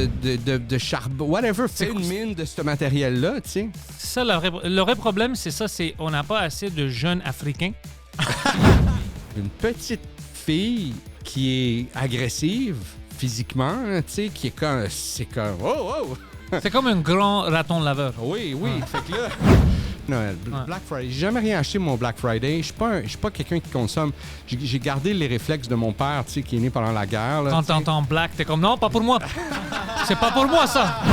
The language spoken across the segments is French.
de charbon, whatever, fais une mine de ce matériel-là, tu sais. Ça, le vrai problème, c'est ça, c'est on n'a pas assez de jeunes Africains. Une petite fille qui est agressive physiquement, tu sais, qui est comme... C'est comme... Oh! C'est comme un grand raton laveur. Oui. Fait que là... Noël, Black Friday. J'ai jamais rien acheté mon Black Friday. Je suis pas quelqu'un qui consomme. J'ai gardé les réflexes de mon père, tu sais, qui est né pendant la guerre. Là, quand t'entends Black, t'es comme non, pas pour moi. C'est pas pour moi ça.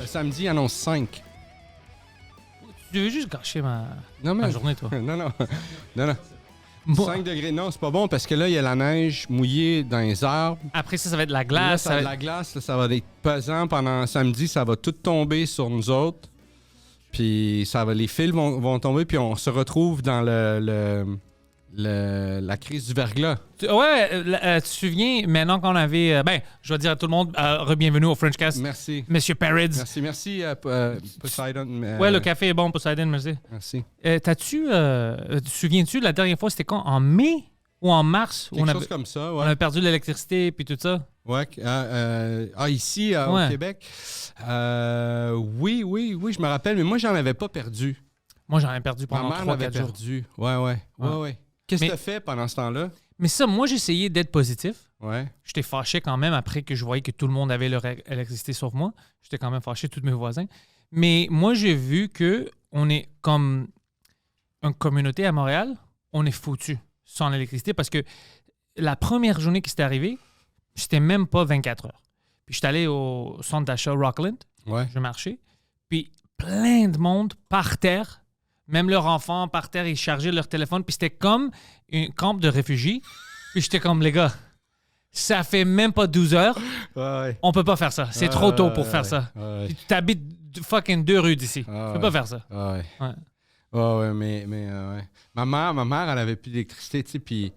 Samedi, annonce 5. Tu veux juste gâcher ma mais... journée, toi. Non. Bon. 5 degrés, non, c'est pas bon parce que là, il y a la neige mouillée dans les arbres. Après ça va être de la glace. Là, ça va être de la glace, là, ça va être pesant pendant samedi, ça va tout tomber sur nous autres. Puis les fils vont tomber, puis on se retrouve dans la crise du verglas. Tu te souviens, maintenant qu'on avait... je vais dire à tout le monde, re-bienvenue au Frenchcast. Merci. Monsieur Parrids. Merci, Poseidon. Le café est bon, Poseidon, merci. Merci. Te souviens-tu, la dernière fois, c'était quand? En mai ou en mars? Quelque chose comme ça, ouais. On a perdu l'électricité puis tout ça. Ouais. Ici, au Québec? Oui, je me rappelle, mais moi, j'en avais pas perdu. Moi, j'en ai perdu pendant 3-4 jours. Ma mère l'avait perdu. Ouais. Qu'est-ce que tu as fait pendant ce temps-là? Mais ça, moi, j'ai essayé d'être positif. Ouais. J'étais fâché quand même après que je voyais que tout le monde avait leur électricité sauf moi. J'étais quand même fâché, tous mes voisins. Mais moi, j'ai vu que on est comme une communauté à Montréal, on est foutu sans l'électricité parce que la première journée qui s'était arrivée, c'était même pas 24 heures. Puis j'étais allé au centre d'achat Rockland. Ouais. Je marchais. Puis plein de monde par terre. Même leurs enfants par terre, ils chargeaient leur téléphone. Puis c'était comme un camp de réfugiés. Puis j'étais comme, les gars, ça fait même pas 12 heures. Ouais. On peut pas faire ça. C'est trop tôt pour faire ça. Ouais. Puis tu t'habites fucking 2 rues d'ici. Tu peux pas faire ça. Mais Ma mère, elle avait plus d'électricité, tu sais, puis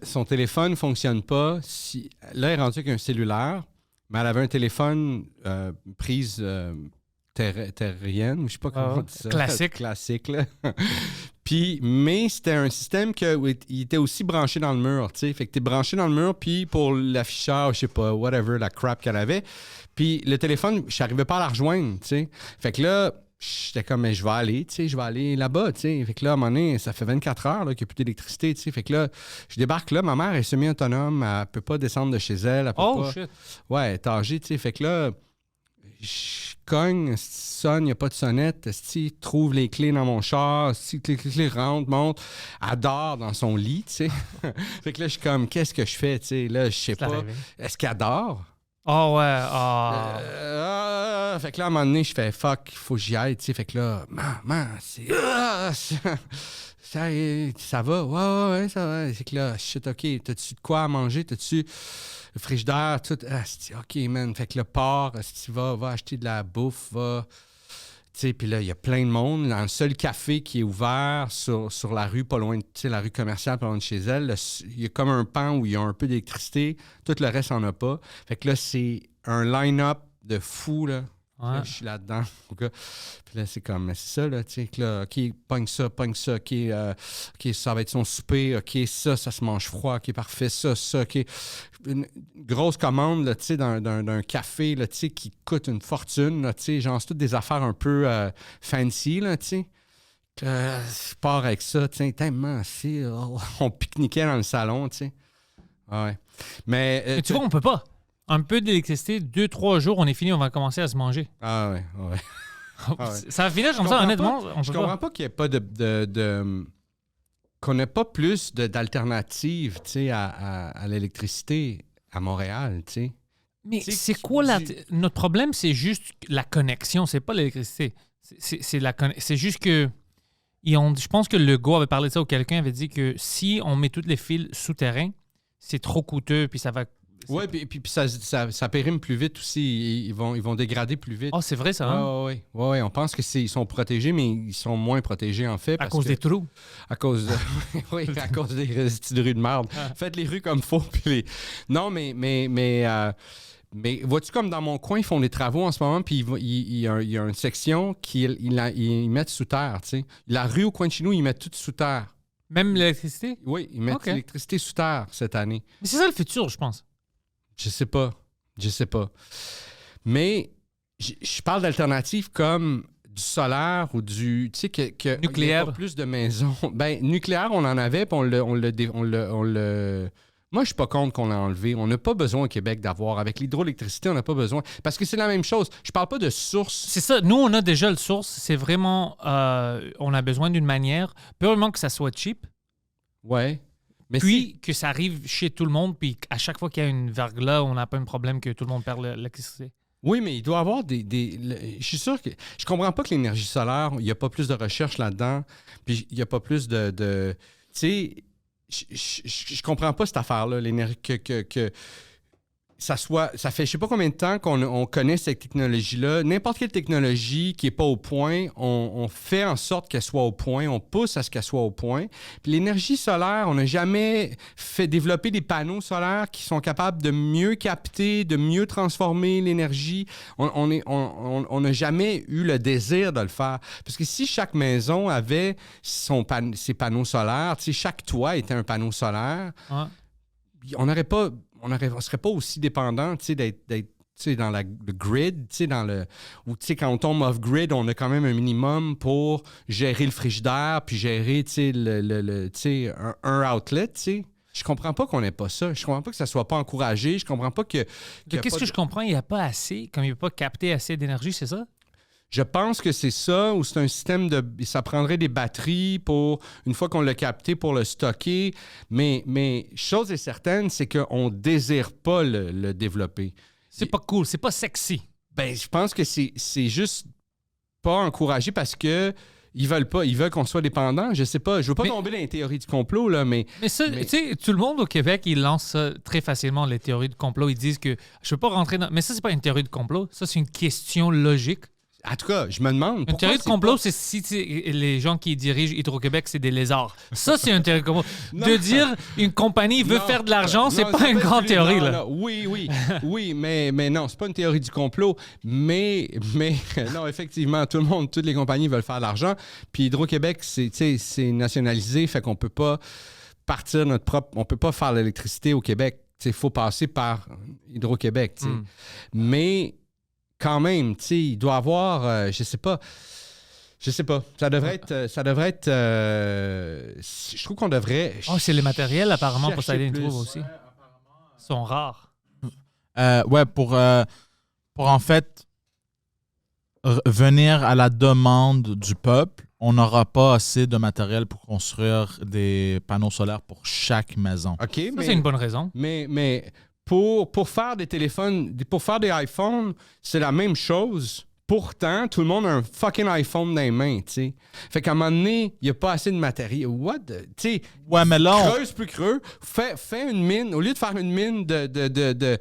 son téléphone fonctionne pas. Là, elle est rendue avec un cellulaire, mais elle avait un téléphone prise... terrienne, je sais pas comment on dit ça. Classique, là. Mais c'était un système il était aussi branché dans le mur, tu sais. Fait que t'es branché dans le mur, puis pour l'affichage, je sais pas, whatever, la crap qu'elle avait. Puis le téléphone, je n'arrivais pas à la rejoindre, tu sais. Fait que là, j'étais comme, mais je vais aller là-bas, tu sais. Fait que là, à un moment donné, ça fait 24 heures là, qu'il n'y a plus d'électricité, tu sais. Fait que là, je débarque là, ma mère est semi-autonome, elle peut pas descendre de chez elle. Elle peut pas... shit! Ouais, elle est âgée, tu sais. Fait que là... Je cogne, sonne, il n'y a pas de sonnette, trouve les clés dans mon char, les clés rentrent, montent, elle dort dans son lit, tu sais. Fait que là, je suis comme, qu'est-ce que je fais, tu sais? Là, je sais pas. Est-ce qu'elle dort? Oh ouais, Fait que là, à un moment donné, je fais, fuck, il faut que j'y aille, tu sais. Fait que là, maman, ça va? Ouais, ça va. C'est que là, shit, OK, t'as-tu de quoi à manger? T'as-tu le frigidaire? Tout? OK, man. Fait que le porc, si tu va acheter de la bouffe, va... Tu sais, puis là, il y a plein de monde. Dans le seul café qui est ouvert sur la rue, pas loin de, tu sais, la rue commerciale, pas loin de chez elle, il y a comme un pan où il y a un peu d'électricité. Tout le reste, en a pas. Fait que là, c'est un line-up de fou, là. Ouais. Là, je suis là-dedans. Puis là, c'est comme, c'est ça, là, tu sais, là, OK, pogne ça, OK, ça va être son souper, OK, ça se mange froid, OK, parfait, ça, OK. Une grosse commande, là, tu sais, d'un café, là, tu sais, qui coûte une fortune, là, tu sais, genre, c'est toutes des affaires un peu fancy, là, tu sais. Je pars avec ça, tu sais, tellement, on pique-niquait dans le salon, tu sais. Ouais. Mais tu vois, on peut pas. Un peu d'électricité, 2-3 jours, on est fini, on va commencer à se manger. Ah ouais. Ça va finir comme ça, honnêtement. Je comprends pas qu'il n'y ait pas qu'on n'ait pas plus d'alternatives, tu sais, à l'électricité à Montréal, tu sais. Mais c'est quoi notre problème? C'est juste la connexion, c'est pas l'électricité. C'est juste que je pense que Legault avait parlé de ça ou quelqu'un avait dit que si on met tous les fils souterrains, c'est trop coûteux puis ça va... Oui, puis ça périme plus vite aussi. Ils vont dégrader plus vite. Ah, c'est vrai ça, hein? Oui. On pense qu'ils sont protégés, mais ils sont moins protégés en fait. À cause des trous. À cause de... oui, à cause des petites rues de merde. Faites les rues comme il faut. Non, mais vois-tu, comme dans mon coin, ils font des travaux en ce moment, puis il y a une section qu'ils mettent sous terre, tu sais. La rue au coin de chez nous, ils mettent tout sous terre. Même l'électricité? Oui, ils mettent l'électricité sous terre cette année. Mais c'est ça le futur, je pense. Je sais pas. Mais je parle d'alternatives comme du solaire ou du... Tu sais, que nucléaire. Il y a pas plus de maisons. Ben, nucléaire, on en avait, puis on le... Moi, je suis pas contre qu'on l'a enlevé. On n'a pas besoin au Québec d'avoir. Avec l'hydroélectricité, on n'a pas besoin. Parce que c'est la même chose. Je parle pas de source. C'est ça. Nous, on a déjà le source. C'est vraiment... on a besoin d'une manière, purement que ça soit cheap. Ouais. Mais puis que ça arrive chez tout le monde, puis à chaque fois qu'il y a une verglas, on n'a pas un problème que tout le monde perd l'électricité. Oui, mais il doit y avoir je suis sûr que... Je comprends pas que l'énergie solaire, il n'y a pas plus de recherche là-dedans, puis il n'y a pas plus de tu sais, je comprends pas cette affaire-là, l'énergie que ça fait je sais pas combien de temps qu'on connaît cette technologie-là. N'importe quelle technologie qui n'est pas au point, on fait en sorte qu'elle soit au point, on pousse à ce qu'elle soit au point. Puis l'énergie solaire, on n'a jamais fait développer des panneaux solaires qui sont capables de mieux capter, de mieux transformer l'énergie. On n'a jamais eu le désir de le faire. Parce que si chaque maison avait ses panneaux solaires, tu sais, chaque toit était un panneau solaire, on ne serait pas aussi dépendant, tu sais, d'être tu sais, dans le grid, tu sais, ou tu sais, quand on tombe off-grid, on a quand même un minimum pour gérer le frigidaire, puis gérer, tu sais, tu sais, un outlet, tu sais. Je comprends pas qu'on n'ait pas ça. Je comprends pas que ça soit pas encouragé. Je comprends pas que... Qu'est-ce que je comprends? Il n'y a pas assez, comme il ne peut pas capter assez d'énergie, c'est ça? Je pense que c'est ça, ou c'est un système de... Ça prendrait des batteries pour, une fois qu'on l'a capté, pour le stocker. Mais chose est certaine, c'est qu'on ne désire pas le développer. C'est pas cool, c'est pas sexy. Ben, je pense que c'est juste pas encouragé parce que ils veulent pas, ils veulent qu'on soit dépendant. Je sais pas, je veux pas tomber dans les théories du complot, là, mais... Mais ça, tu sais, tout le monde au Québec, il lance ça très facilement, les théories du complot. Ils disent que... Je veux pas rentrer dans... Mais ça, c'est pas une théorie de complot. Ça, c'est une question logique. En tout cas, je me demande. Une théorie de complot, c'est si les gens qui dirigent Hydro-Québec, c'est des lézards. Ça, c'est une théorie de complot. De dire une compagnie veut faire de l'argent, c'est pas une grande théorie. Là. Oui, mais non, c'est pas une théorie du complot. Mais non, effectivement, toutes les compagnies veulent faire de l'argent. Puis Hydro-Québec, c'est nationalisé, fait qu'on peut pas partir notre propre... On peut pas faire l'électricité au Québec. Il faut passer par Hydro-Québec. Mais... Quand même, tu sais, il doit avoir, je sais pas. Ça devrait être, je trouve qu'on devrait... c'est les matériels, apparemment, pour ça, ils trouvent aussi. Ils sont rares. Pour en fait venir à la demande du peuple, on n'aura pas assez de matériel pour construire des panneaux solaires pour chaque maison. OK, ça, c'est une bonne raison. Mais pour faire des téléphones, pour faire des iPhones, c'est la même chose. Pourtant, tout le monde a un fucking iPhone dans les mains, tu sais. Fait qu'à un moment donné, il n'y a pas assez de matériel. What? Tu sais, mais là, creuse plus creux. Fais une mine. Au lieu de faire une mine de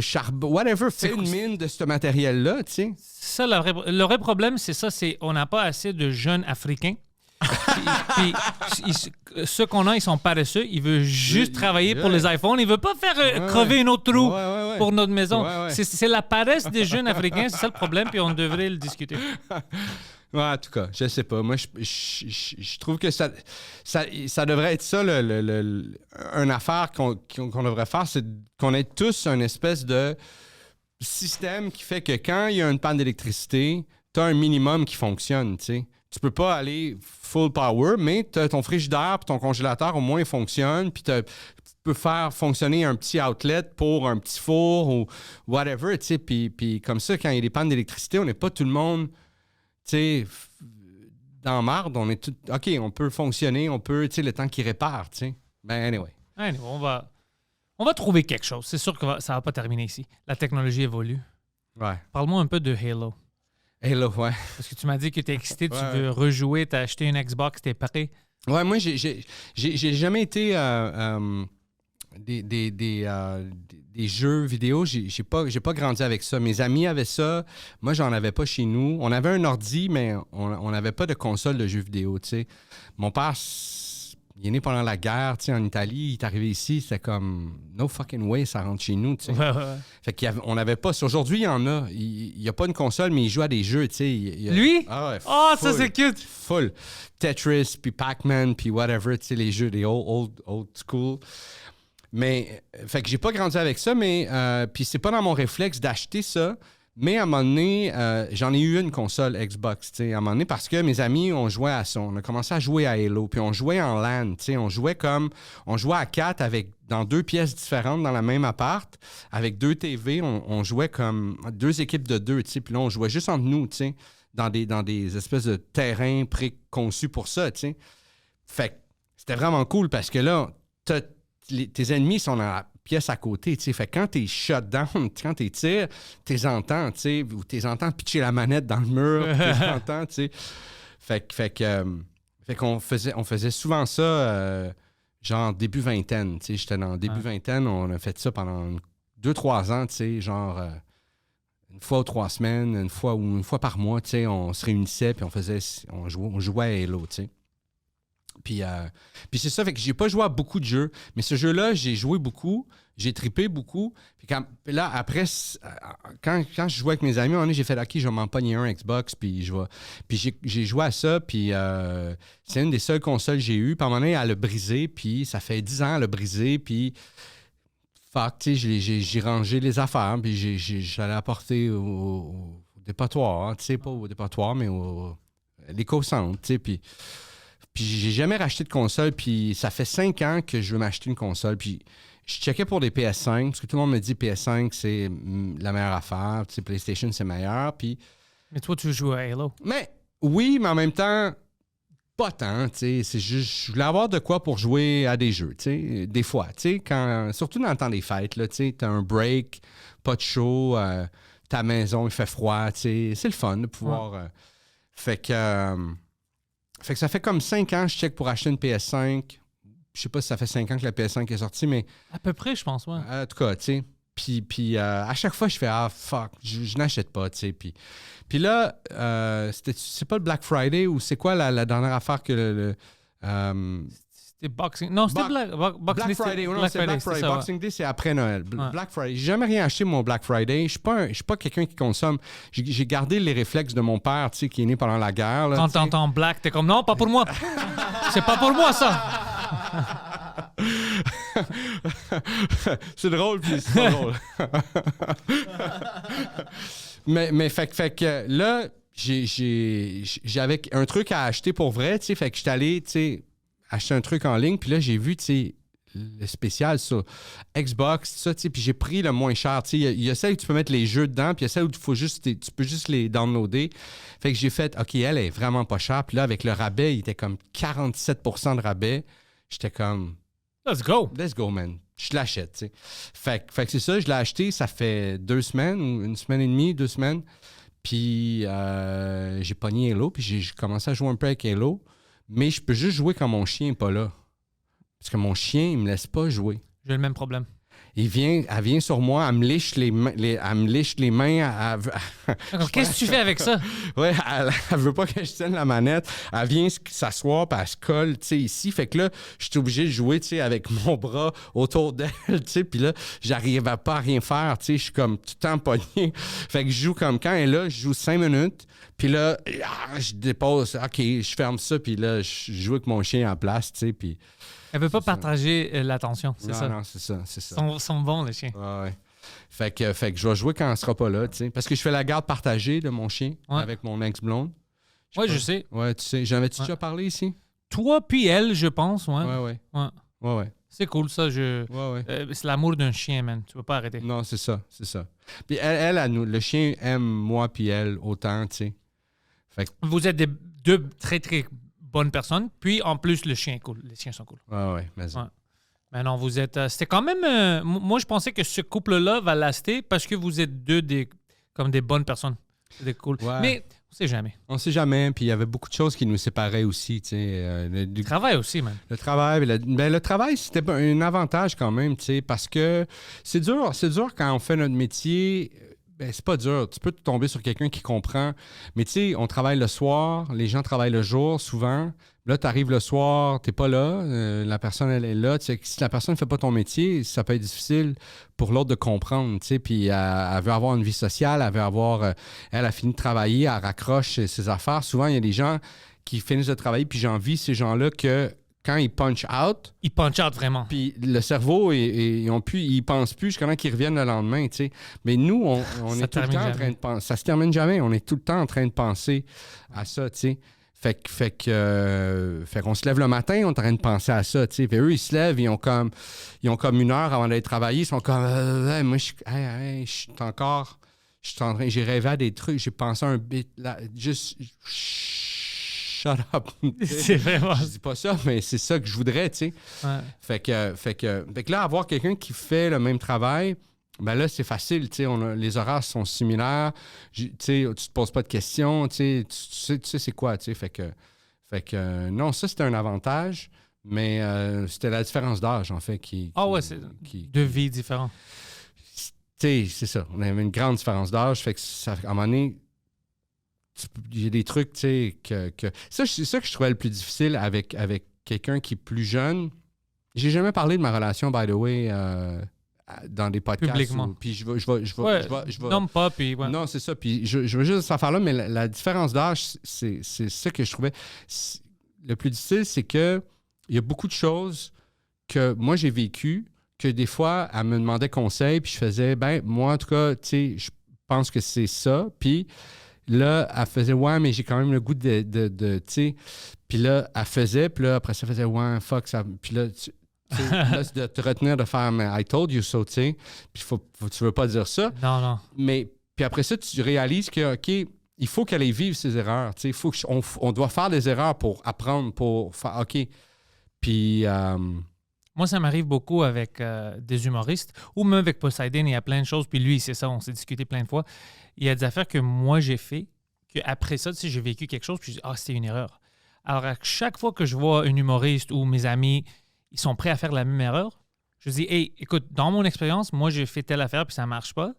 charbon, whatever, fais une mine de ce matériel-là, tu sais. Ça, le vrai problème, c'est ça, c'est on n'a pas assez de jeunes Africains. Puis ceux qu'on a, ils sont paresseux. Ils veulent juste travailler pour les iPhones. Ils ne veulent pas faire crever un autre trou pour notre maison. C'est la paresse des jeunes Africains. C'est ça le problème, puis on devrait le discuter. En tout cas, je sais pas. Moi, je trouve que ça devrait être ça, une affaire qu'on devrait faire, c'est qu'on ait tous une espèce de système qui fait que quand il y a une panne d'électricité, tu as un minimum qui fonctionne, tu sais. Tu peux pas aller full power, mais ton frigidaire et ton congélateur, au moins, fonctionnent. Puis tu peux faire fonctionner un petit outlet pour un petit four ou whatever, tu sais. Puis comme ça, quand il y a des pannes d'électricité, on n'est pas tout le monde, tu sais, dans marde. On est tout... OK, on peut fonctionner, on peut, tu sais, le temps qu'il répare, tu sais. Ben, anyway. On On va trouver quelque chose. C'est sûr que ça va pas terminer ici. La technologie évolue. Ouais. Parle-moi un peu de Halo. Halo, ouais. Parce que tu m'as dit que tu es excité, tu Ouais. veux rejouer, tu as acheté une Xbox, tu es prêt. Ouais, moi, j'ai jamais été des jeux vidéo. J'ai pas grandi avec ça. Mes amis avaient ça. Moi, j'en avais pas chez nous. On avait un ordi, mais on n'avait pas de console de jeux vidéo, tu sais. Mon père, il est né pendant la guerre, tu sais, en Italie. Il est arrivé ici, c'était comme no fucking way, ça rentre chez nous, tu sais. Ouais. Fait qu'on n'avait pas. Aujourd'hui, il y en a. Il n'y a pas une console, mais il joue à des jeux, tu sais. Lui? Ah ouais, Oh, full, ça c'est cute! full. Tetris, puis Pac-Man, puis whatever, tu sais, les jeux des old school. Mais, fait que j'ai pas grandi avec ça, mais puis c'est pas dans mon réflexe d'acheter ça. Mais à un moment donné, j'en ai eu une console Xbox, tu sais, à un moment donné, parce que mes amis, on jouait à ça. On a commencé à jouer à Halo, puis on jouait en LAN, tu sais, on jouait à 4 dans 2 pièces différentes dans la même appart, avec 2 TV, on jouait comme 2 équipes de 2, tu sais, puis là, on jouait juste entre nous, tu sais, dans des espèces de terrains préconçus pour ça, tu sais. Fait que c'était vraiment cool, parce que là, tes ennemis sont dans la pièce à côté, tu sais. Fait que quand t'es shut down, quand t'es tires, t'es entends, tu sais, ou t'es entends pitcher la manette dans le mur, t'es entends, tu sais. Fait qu'on faisait souvent ça, genre début vingtaine, tu sais. J'étais dans début vingtaine, on a fait ça pendant 2-3 ans, tu sais, genre une fois ou 3 semaines, une fois par mois, tu sais, on se réunissait puis on jouait à Halo, tu sais. Puis c'est ça, fait que j'ai pas joué à beaucoup de jeux, mais ce jeu-là, j'ai joué beaucoup, j'ai trippé beaucoup. Puis là, après, quand je jouais avec mes amis, j'ai fait « OK, je vais m'en pogner un Xbox, puis je vais... » Puis j'ai joué à ça, puis c'est une des seules consoles que j'ai eues. Puis à un moment donné, elle a brisé, puis ça fait 10 ans, elle a brisé, puis... Fuck, tu sais, j'ai rangé les affaires, puis j'allais apporter au dépotoir, tu sais, pas au dépotoir, mais au l'éco-centre, tu sais, puis j'ai jamais racheté de console, puis ça fait 5 ans que je veux m'acheter une console, puis je checkais pour des PS5, parce que tout le monde me dit PS5, c'est la meilleure affaire, tu sais, PlayStation, c'est meilleur, puis... Mais toi, tu joues à Halo. Mais oui, mais en même temps, pas tant, tu sais, c'est juste, je voulais avoir de quoi pour jouer à des jeux, tu sais, des fois, tu sais, surtout dans le temps des fêtes, là, tu sais, t'as un break, pas de show, ta maison, il fait froid, tu sais, c'est le fun de pouvoir... Fait que ça fait comme 5 ans que je check pour acheter une PS5. Je sais pas si ça fait 5 ans que la PS5 est sortie, mais... À peu près, je pense, ouais. En tout cas, tu sais. Puis à chaque fois, je fais « Ah, fuck, je n'achète pas, tu sais. » Puis là, c'est pas le Black Friday ou c'est quoi la dernière affaire que C'était Boxing... Non, c'était Black Friday. Non, c'est Black Friday. Ça, Boxing Day, c'est après Noël. Black Friday. J'ai jamais rien acheté mon Black Friday. Je suis pas quelqu'un qui consomme. J'ai gardé les réflexes de mon père, tu sais, qui est né pendant la guerre. Là, quand t'entends Black, t'es comme « Non, pas pour moi. C'est pas pour moi, ça. » C'est drôle, puis c'est pas drôle. mais fait que là, j'avais un truc à acheter pour vrai, tu sais, fait que j'étais allé, tu sais, acheter un truc en ligne, puis là, j'ai vu, tu sais, le spécial sur Xbox, ça, tu sais, puis j'ai pris le moins cher, tu sais, il y a celle où tu peux mettre les jeux dedans, puis il y a celle où tu peux juste les downloader. Fait que j'ai fait, OK, elle est vraiment pas chère, puis là, avec le rabais, il était comme 47% de rabais. J'étais comme... Let's go. Let's go, man. Je l'achète, tu sais. Fait que c'est ça, je l'ai acheté, ça fait 2 semaines, ou 1 semaine et demie, 2 semaines. Puis j'ai pogné Halo, puis j'ai commencé à jouer un peu avec Halo. Mais je peux juste jouer quand mon chien n'est pas là. Parce que mon chien, il me laisse pas jouer. J'ai le même problème. Elle vient sur moi, elle me liche les mains. Qu'est-ce que tu fais avec ça? Ouais, elle veut pas que je tienne la manette. Elle vient s'asseoir, puis elle se colle, tu sais, ici. Fait que là, je suis obligé de jouer, tu sais, avec mon bras autour d'elle, tu sais. Puis là, j'arrivais pas à rien faire, tu sais. Je suis comme tout le temps pogné. Fait que je joue comme quand elle est là, je joue 5 minutes. Puis là, je dépose, OK, je ferme ça. Puis là, je joue avec mon chien en place, tu sais. Puis... Elle veut pas partager l'attention, c'est ça? Non, c'est ça. Ils sont bons, les chiens. Ouais. Fait que je vais jouer quand elle sera pas là, tu sais. Parce que je fais la garde partagée de mon chien avec mon ex-blonde. Je sais. Ouais, tu sais. J'en avais-tu déjà parlé ici? Toi puis elle, je pense, Ouais. C'est cool, ça. C'est l'amour d'un chien, man. Tu peux pas arrêter. Non, c'est ça. Puis elle le chien aime moi puis elle autant, tu sais. Fait que... Vous êtes deux très, très bonnes personnes. Puis, en plus, le chien est cool. Les chiens sont cool. Ouais, mais... Ouais. Ben non, vous êtes... c'était quand même... moi, je pensais que ce couple-là va laster parce que vous êtes comme des bonnes personnes. C'est cool. Ouais. Mais on sait jamais. On sait jamais. Puis il y avait beaucoup de choses qui nous séparaient aussi. Tu sais, Le travail aussi, man. le travail. Le travail, c'était un avantage quand même, tu sais, parce que c'est dur quand on fait notre métier. Ben, c'est pas dur. Tu peux tomber sur quelqu'un qui comprend. Mais tu sais, on travaille le soir, les gens travaillent le jour souvent. Là, tu arrives le soir, t'es pas là, la personne, elle est là. Tu sais, si la personne ne fait pas ton métier, ça peut être difficile pour l'autre de comprendre. Tu sais, puis elle veut avoir une vie sociale, elle veut avoir... elle a fini de travailler, elle raccroche ses affaires. Souvent, il y a des gens qui finissent de travailler, puis j'envie ces gens-là que quand ils punch out... Ils punch out vraiment. Puis le cerveau, ils pensent plus jusqu'à temps qu'ils reviennent le lendemain, tu sais. Mais nous, on est tout le temps en train de penser... Ça se termine jamais. On est tout le temps en train de penser à ça, tu sais. Fait qu'on se lève le matin, on est en train de penser à ça, tu sais. Puis eux, ils se lèvent, ils ont comme 1 heure avant d'aller travailler. Ils sont comme... moi, je suis encore... J'ai rêvé à des trucs, j'ai pensé à un bit... Là, juste... Shut up. C'est vraiment... Je dis pas ça, mais c'est ça que je voudrais, tu sais. Ouais. Fait que là, avoir quelqu'un qui fait le même travail, ben là, c'est facile, tu sais. Les horaires sont similaires. Tu sais, tu te poses pas de questions, tu sais c'est quoi, tu sais. Fait que non, ça, c'était un avantage, mais c'était la différence d'âge, en fait, c'est deux vies différentes. Tu sais, c'est ça. On avait une grande différence d'âge, fait que ça, à un moment donné, il y a des trucs, tu sais, Ça, c'est ça que je trouvais le plus difficile avec quelqu'un qui est plus jeune. J'ai jamais parlé de ma relation, by the way, dans des podcasts. Publiquement. Puis je vais... Non, pas, puis... Ouais. Non, c'est ça. Puis je veux juste cette affaire-là, mais la différence d'âge, c'est ça que je trouvais... Le plus difficile, c'est que il y a beaucoup de choses que moi, j'ai vécues, que des fois, elle me demandait conseil, puis je faisais, ben moi, en tout cas, tu sais, je pense que c'est ça. Puis... Là, elle faisait, ouais, mais j'ai quand même le goût de tu sais. Puis là, elle faisait, puis là, après ça, elle faisait, ouais, fuck, ça. Puis là, là, de te retenir de faire, mais I told you so, tu sais. Puis tu veux pas dire ça. Non. Mais, puis après ça, tu réalises que, OK, il faut qu'elle aille vivre ses erreurs, tu sais. On doit faire des erreurs pour apprendre, pour faire, OK. Puis. Moi, ça m'arrive beaucoup avec des humoristes, ou même avec Poseidon, il y a plein de choses. Puis lui, c'est ça, on s'est discuté plein de fois. Il y a des affaires que moi, j'ai fait, qu'après ça, tu sais, j'ai vécu quelque chose, puis je dis, c'était une erreur. Alors, à chaque fois que je vois un humoriste ou mes amis, ils sont prêts à faire la même erreur, je dis, hey, écoute, dans mon expérience, moi, j'ai fait telle affaire, puis ça marche pas.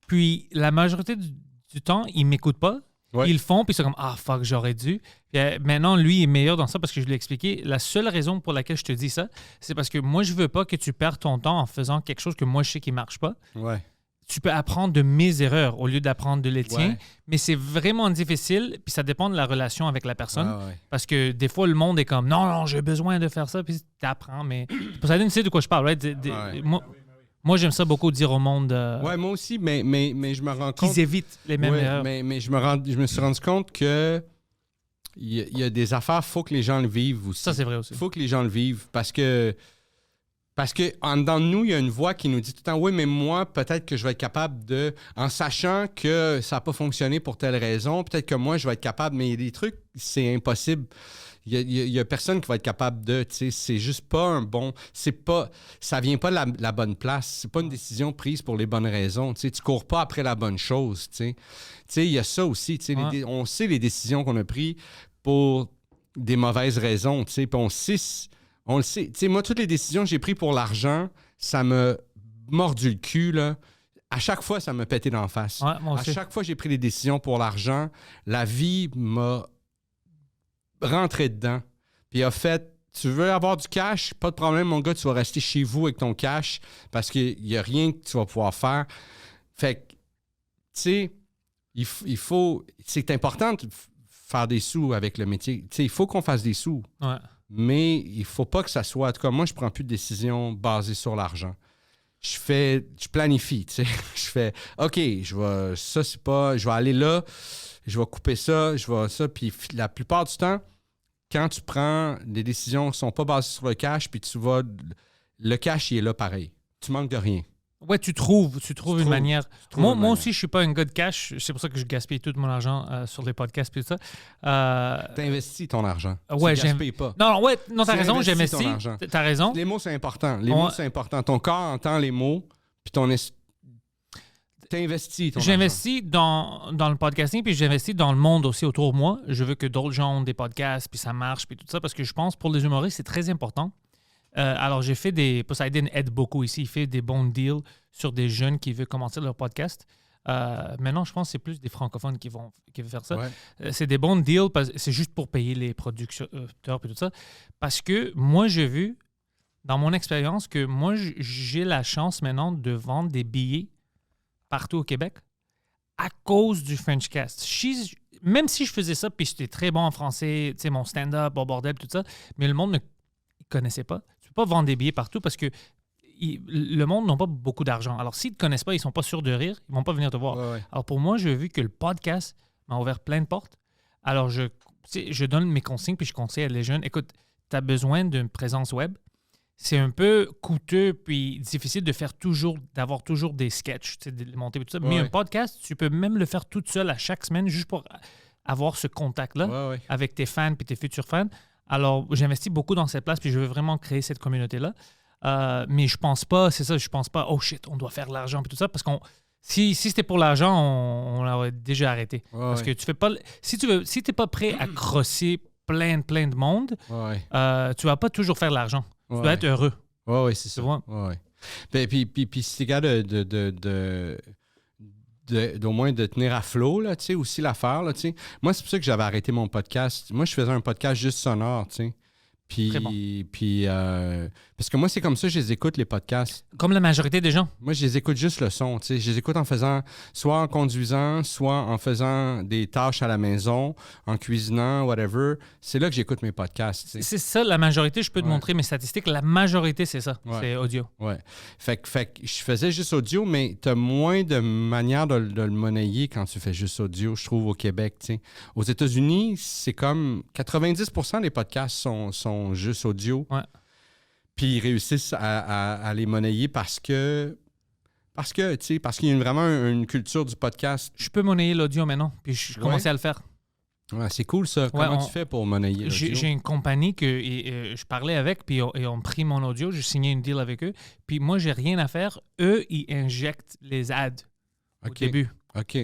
Puis, la majorité du temps, ils m'écoutent pas. Ouais. Ils le font, puis c'est comme, fuck, j'aurais dû. Puis, maintenant, lui, il est meilleur dans ça parce que je lui ai expliqué. La seule raison pour laquelle je te dis ça, c'est parce que moi, je veux pas que tu perdes ton temps en faisant quelque chose que moi, je sais qui marche pas. Ouais. Tu peux apprendre de mes erreurs au lieu d'apprendre de les tiens, mais c'est vraiment difficile, puis ça dépend de la relation avec la personne. Parce que des fois, le monde est comme, non, j'ai besoin de faire ça, puis tu apprends, mais pour ça, tu sais de quoi je parle, right? Moi, j'aime ça beaucoup dire au monde. Ouais, moi aussi, mais je me rends compte. Qu'ils évitent les mêmes erreurs. Mais je me suis rendu compte que il y a des affaires, il faut que les gens le vivent aussi. Ça, c'est vrai aussi. Il faut que les gens le vivent parce que en dedans de nous, il y a une voix qui nous dit tout le temps, oui, mais moi, peut-être que je vais être capable de, en sachant que ça n'a pas fonctionné pour telle raison, peut-être que moi, je vais être capable, mais il y a des trucs, c'est impossible. Il y a personne qui va être capable de, tu sais, c'est juste pas un bon, ça vient pas de la bonne place, c'est pas une décision prise pour les bonnes raisons, tu sais, tu cours pas après la bonne chose, tu sais. Tu sais, il y a ça aussi, tu sais, on sait les décisions qu'on a prises pour des mauvaises raisons, tu sais, puis on le sait. Tu sais, moi, toutes les décisions que j'ai prises pour l'argent, ça me mordu le cul, là. À chaque fois, ça me pétait d'en face. Ouais, moi aussi. À chaque fois que j'ai pris des décisions pour l'argent, la vie m'a rentré dedans. Puis a fait, tu veux avoir du cash? Pas de problème, mon gars, tu vas rester chez vous avec ton cash parce qu'il n'y a rien que tu vas pouvoir faire. Fait que, tu sais, il faut... C'est important de faire des sous avec le métier. Tu sais, il faut qu'on fasse des sous. Ouais. Mais il ne faut pas que ça soit... En tout cas, moi, je ne prends plus de décisions basées sur l'argent. Je planifie, tu sais. Je fais, OK, je vais aller là, je vais couper ça, je vais ça. Puis la plupart du temps, quand tu prends des décisions qui ne sont pas basées sur le cash, puis le cash, il est là pareil. Tu manques de rien. Ouais, tu trouves une manière. Moi aussi, je suis pas un gars de cash. C'est pour ça que je gaspille tout mon argent sur les podcasts et tout ça. T'investis ton argent. Ouais, tu gaspilles pas. Non, t'as raison, j'investis. T'as raison. Les mots, c'est important. Les mots, c'est important. Ton corps entend les mots, puis t'investis ton argent. J'investis dans le podcasting, puis j'investis dans le monde aussi autour de moi. Je veux que d'autres gens ont des podcasts, puis ça marche, puis tout ça, parce que je pense pour les humoristes, c'est très important. Alors, j'ai fait Poseidon aide beaucoup ici. Il fait des bons deals sur des jeunes qui veulent commencer leur podcast. Maintenant, je pense que c'est plus des francophones qui vont faire ça. Ouais. C'est des bons deals, c'est juste pour payer les producteurs et tout ça. Parce que moi, j'ai vu, dans mon expérience, que moi, j'ai la chance maintenant de vendre des billets partout au Québec à cause du Frenchcast. Même si je faisais ça, puis j'étais très bon en français, tu sais, mon stand-up, au bordel, tout ça, mais le monde ne connaissait pas. Tu peux pas vendre des billets partout parce que le monde n'a pas beaucoup d'argent. Alors, s'ils ne te connaissent pas, ils ne sont pas sûrs de rire, ils ne vont pas venir te voir. Ouais. Alors, pour moi, j'ai vu que le podcast m'a ouvert plein de portes. Alors, je donne mes consignes puis je conseille à les jeunes, écoute, tu as besoin d'une présence web. C'est un peu coûteux puis difficile d'avoir toujours des sketchs, de les monter et tout ça. Mais un podcast, tu peux même le faire toute seule à chaque semaine juste pour avoir ce contact-là avec tes fans puis tes futurs fans. Alors, j'investis beaucoup dans cette place, puis je veux vraiment créer cette communauté-là. Mais je pense pas, oh shit, on doit faire de l'argent, puis tout ça, parce que si c'était pour l'argent, on l'aurait déjà arrêté. Parce que tu fais pas, si t'es pas prêt à crosser plein de monde, tu vas pas toujours faire de l'argent. Tu dois être heureux. Oui, c'est ça. Puis si t'es capable d'au moins de tenir à flot, là, tu sais, aussi l'affaire, là, tu sais. Moi, c'est pour ça que j'avais arrêté mon podcast. Moi, je faisais un podcast juste sonore, tu sais. Puis parce que moi, c'est comme ça que je les écoute, les podcasts. Comme la majorité des gens. Moi, je les écoute juste le son, tu sais. Je les écoute en faisant, soit en conduisant, soit en faisant des tâches à la maison, en cuisinant, whatever. C'est là que j'écoute mes podcasts, tu sais. C'est ça, la majorité. Je peux te montrer mes statistiques. La majorité, c'est ça. C'est audio. Ouais. Fait que je faisais juste audio, mais tu as moins de manières de le monnayer quand tu fais juste audio, je trouve, au Québec, tu sais. Aux États-Unis, c'est comme 90% des podcasts sont juste audio. Ouais. Puis ils réussissent à les monnayer parce que tu sais, parce qu'il y a vraiment une culture du podcast. Je peux monnayer l'audio maintenant, puis je commençais à le faire. Ouais, c'est cool ça. Comment tu fais pour monnayer l'audio? J'ai une compagnie que je parlais avec, puis ils ont pris mon audio, j'ai signé une deal avec eux, puis moi, j'ai rien à faire. Eux, ils injectent les ads au début. OK.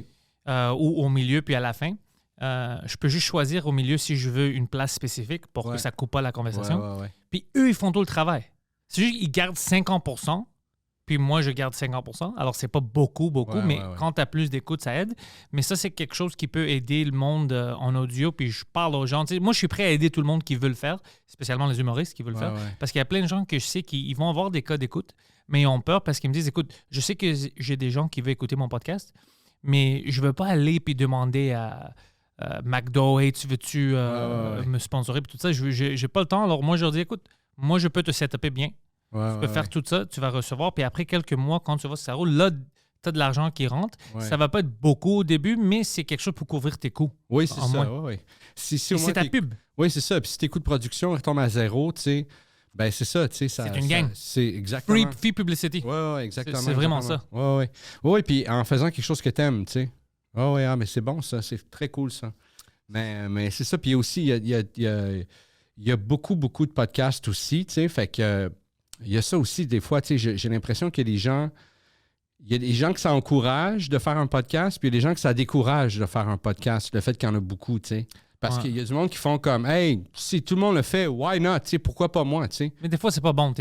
Ou au milieu, puis à la fin. Je peux juste choisir au milieu si je veux une place spécifique pour que ça ne coupe pas la conversation. Ouais. Puis eux, ils font tout le travail. C'est juste qu'ils gardent 50%, puis moi, je garde 50%. Alors, c'est pas beaucoup, mais quand tu as plus d'écoute, ça aide. Mais ça, c'est quelque chose qui peut aider le monde en audio. Puis je parle aux gens. Tu sais, moi, je suis prêt à aider tout le monde qui veut le faire, spécialement les humoristes qui veulent le faire. Parce qu'il y a plein de gens que je sais qui vont avoir des cas d'écoute, mais ils ont peur parce qu'ils me disent, écoute, je sais que j'ai des gens qui veulent écouter mon podcast, mais je veux pas aller puis demander à... McDo, hey, tu veux-tu me sponsorer et tout ça? J'ai pas le temps. Alors moi, je leur dis, écoute, moi, je peux te setuper bien. Tu peux faire tout ça, tu vas recevoir. Puis après quelques mois, quand tu vois que ça roule, là, tu as de l'argent qui rentre. Ça va pas être beaucoup au début, mais c'est quelque chose pour couvrir tes coûts. Oui, c'est ça. C'est ta pub. Oui, c'est ça. Puis si tes coûts de production retombent à zéro, tu sais, ben c'est ça. Tu sais, c'est une gang. C'est exactement. Free publicity. Oui, exactement. C'est vraiment ça. Oui, puis en faisant quelque chose que tu aimes, tu sais. Mais c'est bon, ça. C'est très cool, ça. Mais c'est ça. Puis aussi, il y a beaucoup de podcasts aussi, tu sais. Fait que il y a ça aussi, des fois, tu sais, j'ai l'impression qu'il y a des gens... Il y a des gens que ça encourage de faire un podcast, puis il y a des gens que ça décourage de faire un podcast, le fait qu'il y en a beaucoup, tu sais. Parce qu'il y a du monde qui font comme, hey, si tout le monde le fait, why not? Tu sais, pourquoi pas moi, tu sais? Mais des fois, c'est pas bon.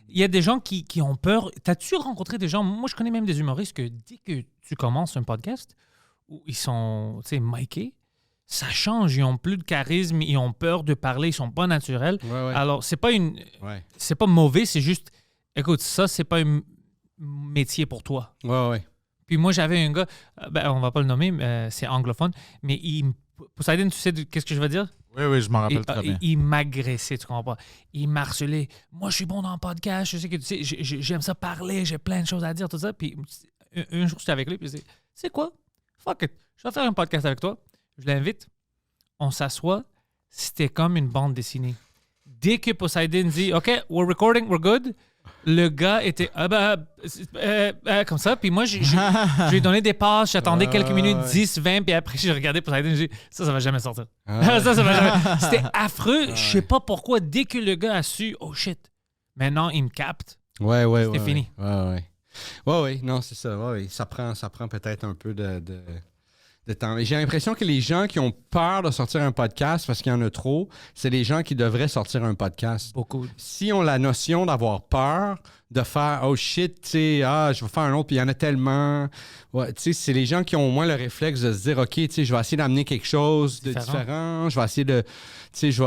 Il y a des gens qui ont peur. T'as-tu rencontré des gens? Moi, je connais même des humoristes que dès que tu commences un podcast, où ils sont, tu sais, micés, ça change. Ils ont plus de charisme, ils ont peur de parler, ils sont pas naturels. Alors, c'est pas c'est pas mauvais, c'est juste, écoute, ça, c'est pas un métier pour toi. Puis moi, j'avais un gars, on va pas le nommer, c'est anglophone, mais Poseidon, tu sais qu'est-ce que je veux dire? Oui, je m'en rappelle très bien. Il m'agressait, tu comprends pas? Il m'harcelait. Moi, je suis bon dans le podcast, je sais que tu sais, j'aime ça parler, j'ai plein de choses à dire, tout ça. Puis un jour, j'étais avec lui, puis je dis, c'est quoi? Fuck it, je vais faire un podcast avec toi. Je l'invite, on s'assoit, c'était comme une bande dessinée. Dès que Poseidon dit « OK, we're recording, we're good », le gars était comme ça. Puis moi, je lui ai donné des passes. J'attendais quelques minutes, 10, 20. Puis après, j'ai regardé pour ça. J'ai dit, ça va jamais sortir. Ça va jamais. C'était affreux. Je sais pas pourquoi. Dès que le gars a su, oh shit, maintenant il me capte. Ouais. C'était fini. Ouais. Non, c'est ça. Ouais. Ça prend peut-être un peu de temps. Et j'ai l'impression que les gens qui ont peur de sortir un podcast parce qu'il y en a trop, c'est les gens qui devraient sortir un podcast. Beaucoup. Si on a la notion d'avoir peur, de faire « Oh shit, tu sais, je vais faire un autre, puis il y en a tellement. » Ouais, tu sais, c'est les gens qui ont au moins le réflexe de se dire « OK, tu sais, je vais essayer d'amener quelque chose de différent. Je vais essayer de... » Tu sais, je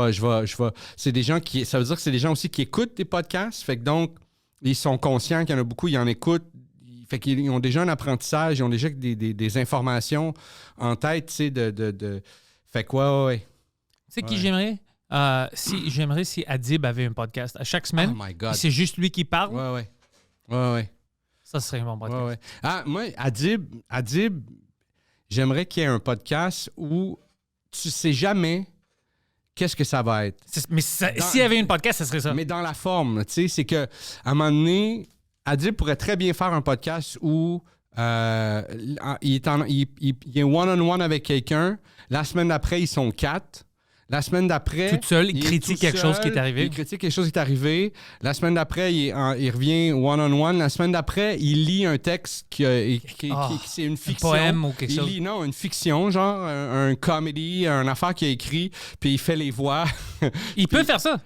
vais... C'est des gens qui... Ça veut dire que c'est des gens aussi qui écoutent des podcasts. Fait que donc, ils sont conscients qu'il y en a beaucoup, ils en écoutent. Fait qu'ils ont déjà un apprentissage, ils ont déjà des informations en tête, tu sais, de... Fait quoi, ouais. Tu sais qui j'aimerais? J'aimerais si Adib avait un podcast. À chaque semaine, oh my God. C'est juste lui qui parle. Ouais. Ça serait un bon podcast. Ouais. Ah, moi, Adib, j'aimerais qu'il y ait un podcast où tu sais jamais qu'est-ce que ça va être. Mais s'il y avait un podcast, ça serait ça. Mais dans la forme, tu sais, c'est qu'à un moment donné, Adib pourrait très bien faire un podcast où il est one-on-one avec quelqu'un. La semaine d'après, ils sont 4. La semaine d'après... Tout seul, il critique quelque chose qui est arrivé. Il critique quelque chose qui est arrivé. La semaine d'après, il revient one-on-one. La semaine d'après, il lit un texte qui c'est une fiction. Un poème ou quelque chose. Non, une fiction, genre un comedy, une affaire qu'il a écrit, puis il fait les voix. Il peut faire ça.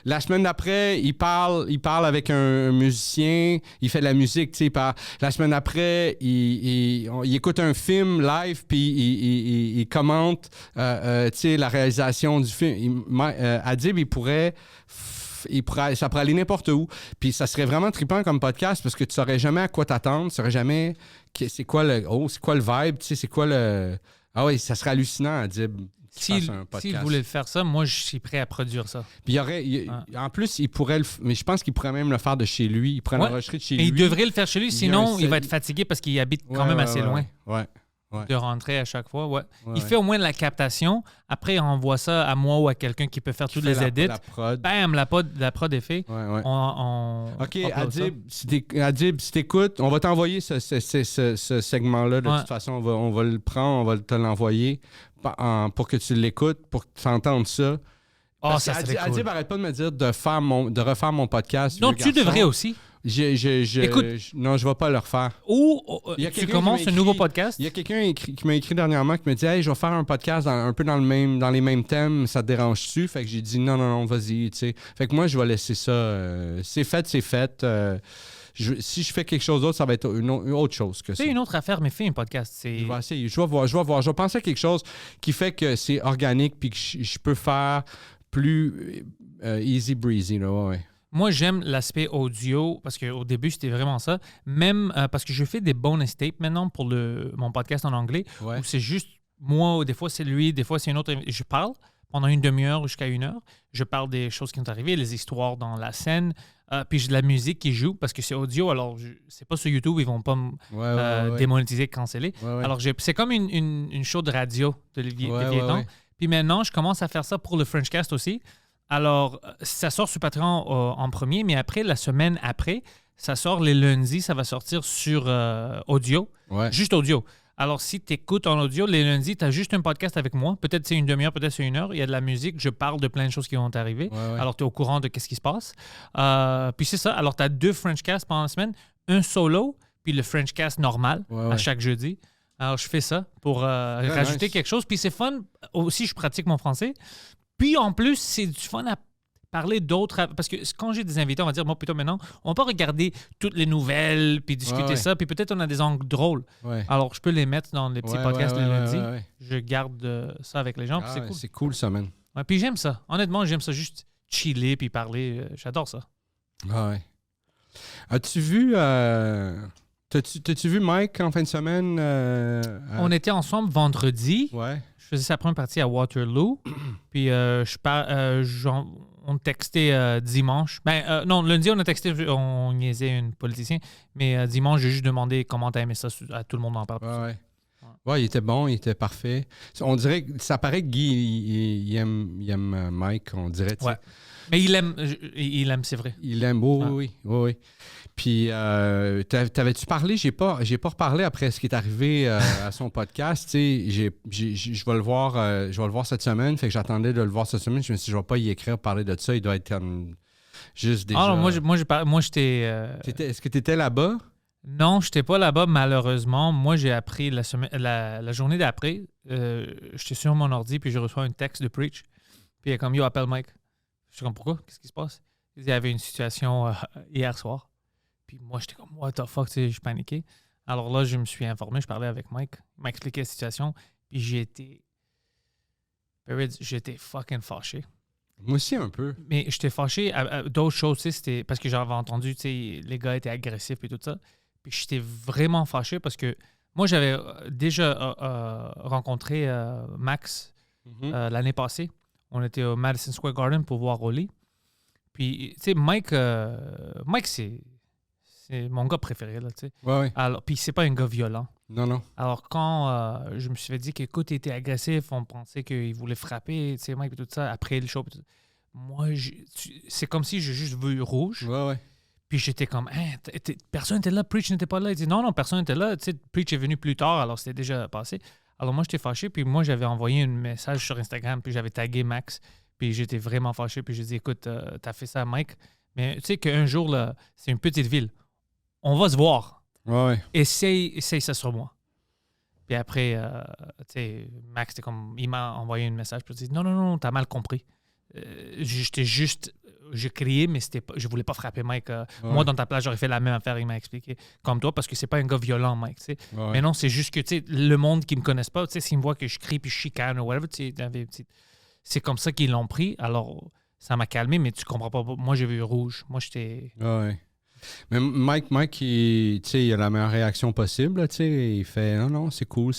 La semaine d'après, il parle avec un musicien, il fait de la musique, tu sais. La semaine d'après, il écoute un film live, puis il commente, tu sais, la réalisation du film. Adib, ça pourrait aller n'importe où. Puis ça serait vraiment trippant comme podcast parce que tu saurais jamais à quoi t'attendre, tu saurais jamais c'est quoi le vibe, tu sais, c'est quoi le... Ah oui, ça serait hallucinant, Adib. S'il voulait faire ça, moi, je suis prêt à produire ça. Puis en plus, il pourrait mais je pense qu'il pourrait même le faire de chez lui. Il pourrait l'enregistrer de chez lui. Et il devrait le faire chez lui, sinon il va être fatigué parce qu'il habite quand même assez loin. Ouais. De rentrer à chaque fois, il fait au moins de la captation. Après, on envoie ça à moi ou à quelqu'un qui peut faire toutes les edits. La prod. Bam, la prod est faite. Ouais. OK, Adib, si t'écoutes, on va t'envoyer ce segment-là. De toute façon, on va le prendre, on va te l'envoyer pour que tu l'écoutes, pour que tu entendes ça. Ça serait cool. Adib, arrête pas de me dire de refaire mon podcast. Non, tu devrais aussi. Écoute, non, je ne vais pas le refaire. Ou tu commences un nouveau podcast? Il y a quelqu'un qui m'a écrit dernièrement qui me dit « Hey, je vais faire un podcast un peu dans les mêmes thèmes, ça te dérange-tu? » Fait que j'ai dit « Non, vas-y. » Fait que moi, je vais laisser ça. C'est fait. Si je fais quelque chose d'autre, ça va être une autre chose que ça. Fais une autre affaire, mais fais un podcast. Je vais essayer. Je vais voir. Je vais penser à quelque chose qui fait que c'est organique puis que je peux faire plus easy breezy. Là, ouais. Moi, j'aime l'aspect audio parce qu'au début, c'était vraiment ça. Même parce que je fais des bonus tapes maintenant pour mon podcast en anglais où c'est juste moi, des fois c'est lui, des fois c'est une autre. Je parle pendant une demi-heure jusqu'à 1 heure. Je parle des choses qui sont arrivées, les histoires dans la scène. Puis j'ai de la musique qui joue parce que c'est audio. Alors, c'est pas sur YouTube, ils vont pas me démonétiser, canceller. Alors, c'est comme une show de radio de Léviathan. Puis maintenant, je commence à faire ça pour le Frenchcast aussi. Alors, ça sort sur Patreon en premier, mais après, la semaine après, ça sort les lundis, ça va sortir sur audio, juste audio. Alors, si tu écoutes en audio, les lundis, tu as juste un podcast avec moi. Peut-être c'est une demi-heure, peut-être c'est 1 heure. Il y a de la musique, je parle de plein de choses qui vont t'arriver. Alors, tu es au courant de ce qui se passe. Puis c'est ça. Alors, tu as 2 Frenchcasts pendant la semaine, un solo, puis le Frenchcast normal à chaque jeudi. Alors, je fais ça pour rajouter quelque chose. Puis c'est fun. Aussi, je pratique mon français. Puis en plus, c'est du fun à parler d'autres. Parce que quand j'ai des invités, on va dire, bon, plutôt maintenant, on peut regarder toutes les nouvelles, puis discuter ça, puis peut-être on a des angles drôles. Alors, je peux les mettre dans les petits podcasts le lundi. Je garde ça avec les gens, puis c'est cool. C'est cool, ça, man. Puis j'aime ça. Honnêtement, j'aime ça juste chiller puis parler. J'adore ça. As-tu vu... T'as-tu vu Mike en fin de semaine? On était ensemble vendredi. Je faisais sa première partie à Waterloo. Puis on textait dimanche. Non, lundi, on a texté, on niaisait un politicien. Mais dimanche, j'ai juste demandé comment t'as aimé ça. Tout le monde en parle. Ouais, il était bon, il était parfait. On dirait que ça paraît que Guy, il aime Mike, on dirait. Ouais. Mais il aime, c'est vrai. Il aime, oui. Puis, t'avais-tu parlé? J'ai pas reparlé après ce qui est arrivé à son podcast. Je vais le voir cette semaine. Fait que j'attendais de le voir cette semaine. Je me suis dit, je vais pas y écrire, parler de ça. Il doit être comme juste déjà. Ah non, moi j'étais. Est-ce que tu étais là-bas? Non, j'étais pas là-bas, malheureusement. Moi, j'ai appris la journée d'après. J'étais sur mon ordi, puis je reçois un texte de Preach. Puis il est comme, yo, appelle Mike. Je suis comme, pourquoi? Qu'est-ce qui se passe? Il y avait une situation hier soir. Puis moi, j'étais comme, what the fuck, tu sais, je paniquais. Alors là, je me suis informé, je parlais avec Mike. Il m'a expliqué la situation. Puis j'étais fucking fâché. Moi aussi, un peu. Mais j'étais fâché à d'autres choses, tu sais, c'était parce que j'avais entendu, tu sais, les gars étaient agressifs et tout ça. Puis j'étais vraiment fâché parce que moi, j'avais déjà rencontré Max l'année passée. On était au Madison Square Garden pour voir Oli. Puis, tu sais, Mike, c'est mon gars préféré, là, tu sais. Ouais. Alors, puis c'est pas un gars violent. Non. Alors, quand je me suis fait dire qu'écoute, il était agressif, on pensait qu'il voulait frapper, tu sais, Mike, et tout ça, après le show. Moi, c'est comme si j'ai juste vu rouge. Ouais. Puis j'étais comme, hein, personne n'était là, Preach n'était pas là. Il dit, non, personne n'était là. Tu sais, Preach est venu plus tard, alors c'était déjà passé. Alors moi, j'étais fâché, puis moi, j'avais envoyé un message sur Instagram, puis j'avais tagué Max, puis j'étais vraiment fâché, puis j'ai dit, écoute, t'as fait ça à Mike, mais tu sais qu'un jour, là, c'est une petite ville. On va se voir. Ouais. Essaye ça sur moi. Puis après, tu sais, Max, il m'a envoyé un message pour dire, non, t'as mal compris. J'ai crié, mais je voulais pas frapper Mike. Moi, dans ta place, j'aurais fait la même affaire, il m'a expliqué. Comme toi, parce que c'est pas un gars violent, Mike. Tu sais. Ouais. Mais non, c'est juste que tu sais, le monde qui me connaisse pas, tu sais, s'ils me voient que je crie puis je chicane ou whatever, tu sais, c'est comme ça qu'ils l'ont pris. Alors, ça m'a calmé, mais tu comprends pas. Moi, j'ai vu rouge. Moi, j'étais. Ouais. Mais Mike il a la meilleure réaction possible. Là, il fait non, c'est cool.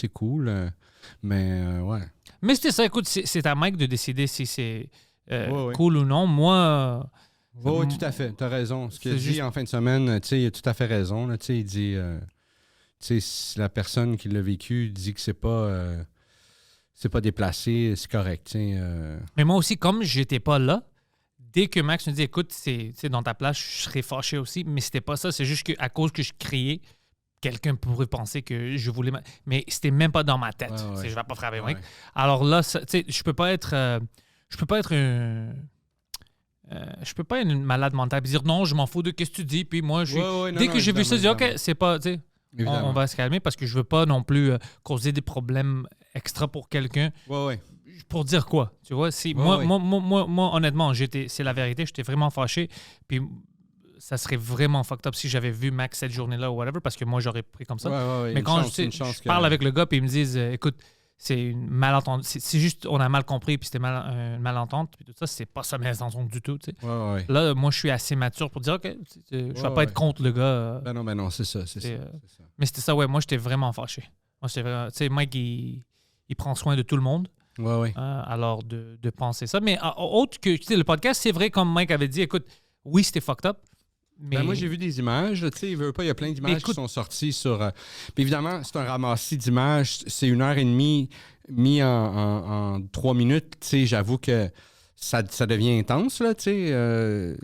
Mais ouais. Mais c'était ça, écoute, c'est à Mike de décider si c'est. Ouais. Cool ou non, moi... Oui, tout à fait. Tu as raison. Ce qu'il a dit en fin de semaine, il a tout à fait raison. Là, il dit... si la personne qui l'a vécu dit que c'est pas déplacé, c'est correct. Mais moi aussi, comme j'étais pas là, dès que Max me dit « Écoute, c'est dans ta place, je serais fâché aussi. » Mais c'était pas ça. C'est juste qu'à cause que je criais, quelqu'un pourrait penser que je voulais... Mais c'était même pas dans ma tête. Ouais. Je vais pas frapper Mike. Alors là, je peux pas être... je peux pas être je peux pas être une malade mentale et dire non, je m'en fous de ce que tu dis. Puis moi, dès que j'ai vu ça, je dis OK, c'est pas, tu sais, on va se calmer parce que je veux pas non plus causer des problèmes extra pour quelqu'un. Ouais. Pour dire quoi, tu vois? Moi, honnêtement, c'est la vérité, j'étais vraiment fâché. Puis ça serait vraiment fucked up si j'avais vu Max cette journée-là ou whatever parce que moi, j'aurais pris comme ça. Ouais. Mais quand je parle avec le gars puis ils me disent écoute, c'est une malentente. C'est juste, on a mal compris, puis c'était une malentente, puis tout ça, c'est pas ça mes intentions du tout, tu sais. Ouais. Là, moi, je suis assez mature pour dire, OK, je vais pas être contre le gars. Ben non, c'est ça. Mais c'était ça, ouais, moi, j'étais vraiment fâché. Moi, tu sais, Mike, il prend soin de tout le monde. Ouais. Alors, de penser ça. Mais autre que, tu sais, le podcast, c'est vrai, comme Mike avait dit, écoute, oui, c'était fucked up. Mais... moi, j'ai vu des images. Tu sais, il y a plein d'images qui sont sorties sur... Puis évidemment, c'est un ramassis d'images. C'est 1h30 mis en 3 minutes. Tu sais, j'avoue que ça devient intense, là, tu sais.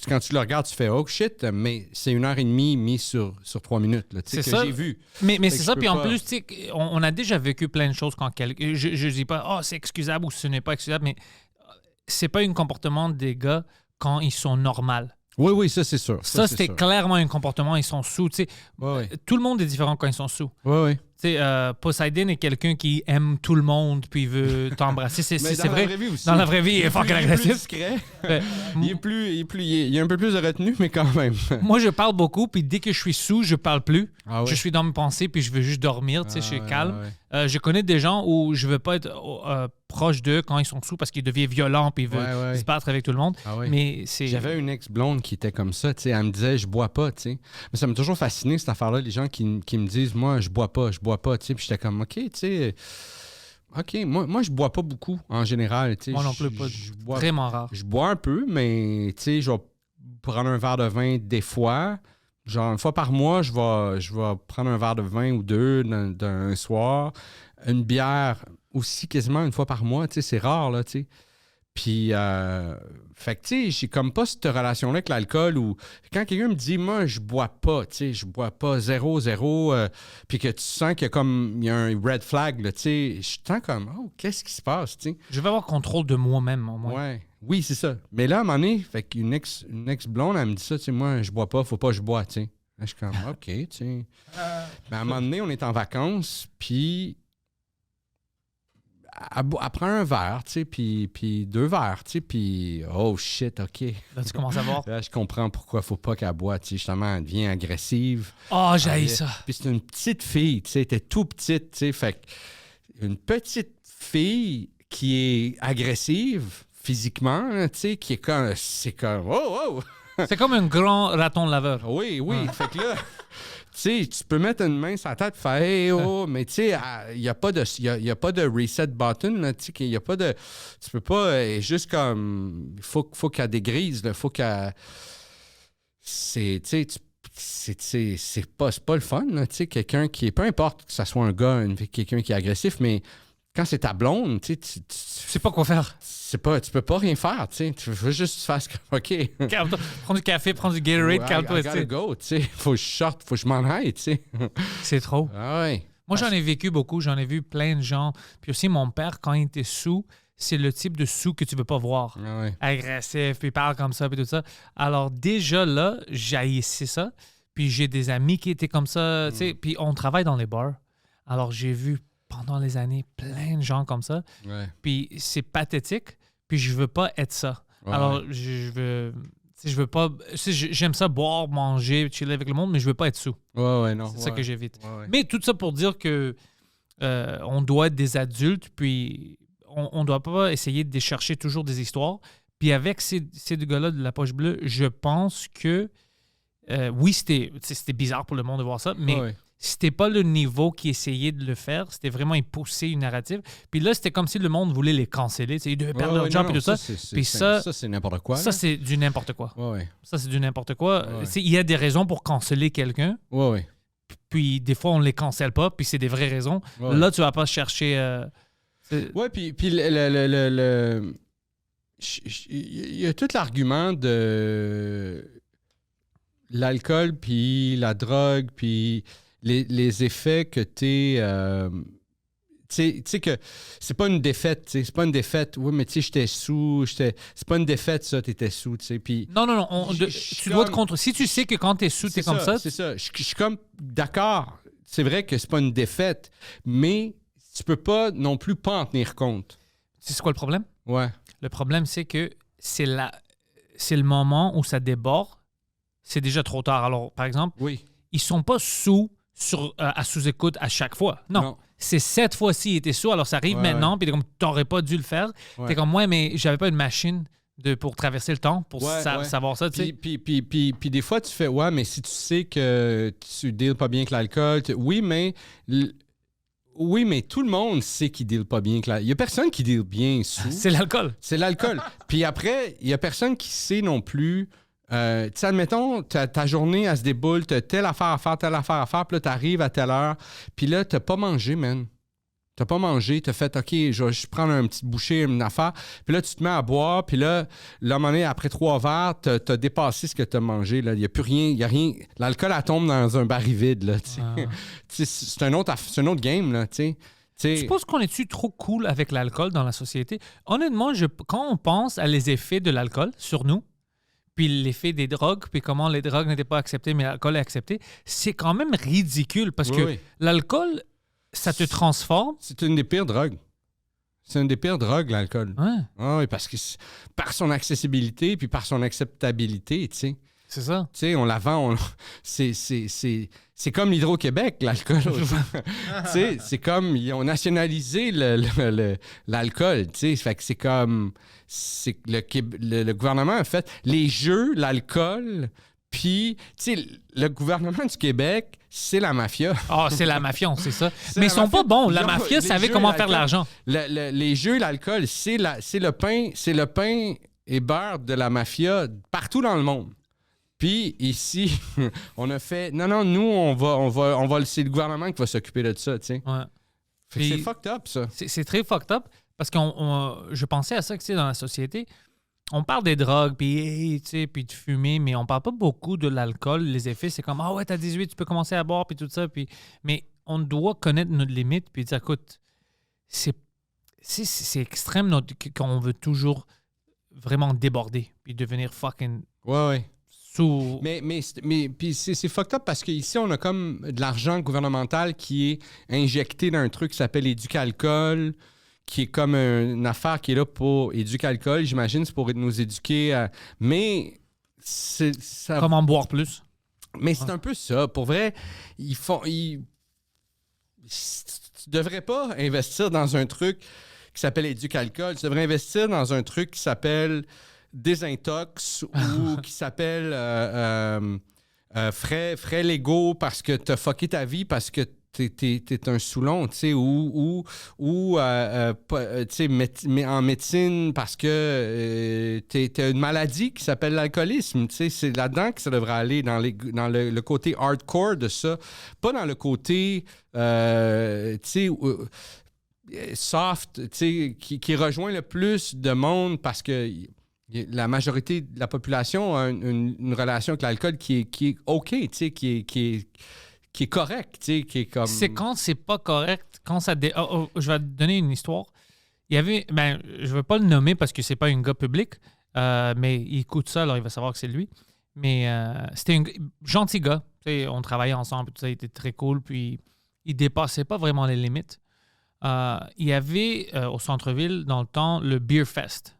Quand tu le regardes, tu fais « Oh, shit! » Mais c'est 1h30 mis sur 3 minutes, là, tu sais, que j'ai vu. Mais c'est ça, puis en plus, tu sais, on a déjà vécu plein de choses quand quelqu'un... Je dis pas « Oh, c'est excusable » ou « Ce n'est pas excusable », mais c'est pas un comportement des gars quand ils sont normaux. Oui, ça, c'est sûr. Ça c'était clairement un comportement. Ils sont sous. Tu sais, tout le monde est différent quand ils sont sous. Oui. Tu sais, Poseidon est quelqu'un qui aime tout le monde puis il veut t'embrasser. C'est vrai. Dans la vraie vie, il est fucking agressif. Il est plus discret. Il y a un peu plus de retenue, mais quand même. Moi, je parle beaucoup, puis dès que je suis sous, je parle plus. Ah ouais? Je suis dans mes pensées, puis je veux juste dormir. Tu sais, je suis calme. Je connais des gens où je veux pas être proche d'eux quand ils sont sous parce qu'ils deviennent violents puis ils veulent se battre avec tout le monde. Ah ouais. Mais j'avais une ex-blonde qui était comme ça. Tu sais, elle me disait, je bois pas. Tu sais. Mais ça m'a toujours fasciné, cette affaire-là, les gens qui me disent, moi, je bois pas. Tu sais, puis j'étais comme, OK, tu sais... OK, moi je bois pas beaucoup en général. Moi non plus, pas. Vraiment rare. Je bois un peu, mais tu sais, je vais prendre un verre de vin des fois, Genre, une fois par mois, je vais prendre un verre de vin ou deux d'un soir. Une bière aussi quasiment une fois par mois. Tu sais, c'est rare, là, tu sais. Puis, fait que, tu sais, j'ai comme pas cette relation-là avec l'alcool où quand quelqu'un me dit, moi, je bois pas, tu sais, je bois pas 0, puis que tu sens qu'il y a un red flag, là, tu sais, je sens comme, oh, qu'est-ce qui se passe, tu sais. Je vais avoir contrôle de moi-même, au moins. Ouais. Oui, c'est ça. Mais là, à un moment donné, fait qu'une ex-blonde, elle me dit ça, tu sais, moi, je bois pas, faut pas que je bois, tu sais. Là, je suis comme, OK, tu sais. Mais à un moment donné, on est en vacances, puis elle prend un verre, tu sais, puis 2 verres, tu sais, puis oh shit, OK. Là, tu commences à voir. Là, je comprends pourquoi faut pas qu'elle boive, tu sais, justement, elle devient agressive. Oh, j'haïs ça. Puis c'est une petite fille, tu sais, elle était tout petite, tu sais, fait une petite fille qui est agressive physiquement, là, tu sais, qui est comme, c'est comme, oh! C'est comme un grand raton laveur. Oui, fait que là, tu sais, tu peux mettre une main sur la tête et faire hey, oh, mais tu sais, il n'y a pas de reset button, là, tu sais, il y a pas de. Tu peux pas, juste comme. Il faut qu'elle dégrise, il faut qu'elle. C'est, tu sais, c'est pas le fun, là, tu sais, quelqu'un qui est. Peu importe que ce soit un gars, quelqu'un qui est agressif, mais quand c'est ta blonde, tu sais, tu sais pas quoi faire. Tu peux pas rien faire, tu sais. Tu veux juste faire ce que. OK. Calme-toi. Prends du café, prends du Gatorade, calme-toi. I gotta go, tu sais. Faut que je sorte, faut que je m'en aille, tu sais. C'est trop. Ah ouais. Moi, j'en ai vécu beaucoup. J'en ai vu plein de gens. Puis aussi, mon père, quand il était sous, c'est le type de sous que tu veux pas voir. Ah ouais. Agressif, puis il parle comme ça, puis tout ça. Alors, déjà là, j'haïssais ça. Puis j'ai des amis qui étaient comme ça, tu sais. Puis on travaille dans les bars. Alors, j'ai vu pendant les années plein de gens comme ça. Ouais. Puis c'est pathétique. Puis je veux pas être ça. Ouais, Alors, ouais. je veux pas. J'aime ça boire, manger, chiller avec le monde, mais je veux pas être sous. Ouais, non. C'est ça que j'évite. Ouais. Mais tout ça pour dire que on doit être des adultes, puis on doit pas essayer de chercher toujours des histoires. Puis avec ces deux gars-là de la poche bleue, je pense que oui, c'était bizarre pour le monde de voir ça, mais c'était pas le niveau qui essayait de le faire. C'était vraiment ils poussaient une narrative. Puis là, c'était comme si le monde voulait les canceller. Ils devaient perdre leur job et tout ça. Puis ça, c'est n'importe quoi. Ça, c'est du n'importe quoi. Ouais. Ça, c'est du n'importe quoi. Il y a des raisons pour canceller quelqu'un. Ouais. Puis des fois, on les cancelle pas, puis c'est des vraies raisons. Ouais. Là, tu vas pas chercher... Ouais, puis il y a tout l'argument de l'alcool, puis la drogue, puis les effets que tu sais que c'est pas une défaite, tu sais, c'est pas une défaite. Oui, mais tu sais, j'étais sous, c'est pas une défaite, ça, t'étais sous, tu sais, puis... Non, tu dois te contre... Si tu sais que quand t'es sous, t'es comme ça... C'est ça, je suis comme, d'accord, c'est vrai que c'est pas une défaite, mais tu peux pas non plus pas en tenir compte. C'est quoi le problème? Ouais. Le problème, c'est que c'est le moment où ça déborde, c'est déjà trop tard. Alors, par exemple, ils sont pas sous à sous-écoute à chaque fois. Non. C'est cette fois-ci, ils étaient sous, alors ça arrive maintenant, puis comme t'aurais pas dû le faire. T'es comme, mais j'avais pas une machine pour traverser le temps, pour savoir ça, tu sais. Puis des fois, tu fais, mais si tu sais que tu deals pas bien avec l'alcool, oui, mais tout le monde sait qu'il deal pas bien avec l'alcool. Il y a personne qui deal bien sous. C'est l'alcool. C'est l'alcool. Puis après, il y a personne qui sait non plus... tu sais, admettons, ta journée, elle se déboule, t'as telle affaire à faire, puis là, t'arrives à telle heure, puis là, t'as pas mangé, man. T'as pas mangé, t'as fait, OK, je vais prendre un petit bouchée, une affaire, puis là, tu te mets à boire, puis là, à un moment donné, après 3 verres, t'as dépassé ce que t'as mangé, là. Il y a plus rien, il y a rien. L'alcool, elle tombe dans un baril vide, là, tu sais. C'est un autre game, là, tu sais. Tu penses qu'on est-tu trop cool avec l'alcool dans la société? Honnêtement, quand on pense à les effets de l'alcool sur nous, puis l'effet des drogues, puis comment les drogues n'étaient pas acceptées, mais l'alcool est accepté, c'est quand même ridicule parce que l'alcool, ça te transforme. C'est une des pires drogues. C'est une des pires drogues, l'alcool. Ouais. Ah oui, parce que par son accessibilité puis par son acceptabilité, tu sais. C'est ça. Tu sais, on la vend, c'est comme l'Hydro-Québec, l'alcool. Tu sais, c'est comme, ils ont nationalisé l'alcool, tu sais. Fait que c'est comme, le gouvernement a fait les jeux, l'alcool, puis, tu sais, le gouvernement du Québec, c'est la mafia. Ah, c'est la mafia, c'est ça. Mais ils sont pas bons. La mafia savait comment faire de l'argent. Les jeux, l'alcool, c'est le pain et beurre de la mafia partout dans le monde. Puis ici, on a fait non, nous, on va c'est le gouvernement qui va s'occuper de ça, tu sais. Ouais. Fait que Puis- c'est fucked up, ça. C'est très fucked up parce que je pensais à ça que dans la société. On parle des drogues, puis tu sais, puis de fumer, mais on parle pas beaucoup de l'alcool. Les effets, c'est comme, ah ouais, t'as 18, tu peux commencer à boire, puis tout ça. Puis... Mais on doit connaître notre limite, puis dire, écoute, c'est extrême qu'on veut toujours vraiment déborder, puis devenir fucking Ouais. sous... Mais puis c'est fucked up parce qu'ici, on a comme de l'argent gouvernemental qui est injecté dans un truc qui s'appelle Éduc-Alcool, qui est comme une affaire qui est là pour Éduc-Alcool. J'imagine c'est pour nous éduquer à... Mais ça... Comment boire plus? Mais c'est un peu ça. Pour vrai, tu devrais pas investir dans un truc qui s'appelle Éduc-Alcool. Tu devrais investir dans un truc qui s'appelle Désintox ou qui s'appelle frais légaux parce que t'as fucké ta vie parce que t'es un Soulon, tu sais, ou tu sais, en médecine parce que t'as une maladie qui s'appelle l'alcoolisme, tu sais, c'est là-dedans que ça devrait aller, dans le côté hardcore de ça, pas dans le côté, tu sais, soft, tu sais, qui rejoint le plus de monde parce que la majorité de la population a une relation avec l'alcool qui est OK, tu sais, qui est correct, tu sais, qui est comme... C'est quand c'est pas correct, quand ça... je vais te donner une histoire. Il y avait... Ben, je veux pas le nommer parce que c'est pas un gars public, mais il écoute ça, alors il va savoir que c'est lui. Mais c'était un gentil gars. Tu sais, on travaillait ensemble, tout ça, il était très cool, puis il dépassait pas vraiment les limites. Il y avait au centre-ville, dans le temps, le Beer Fest.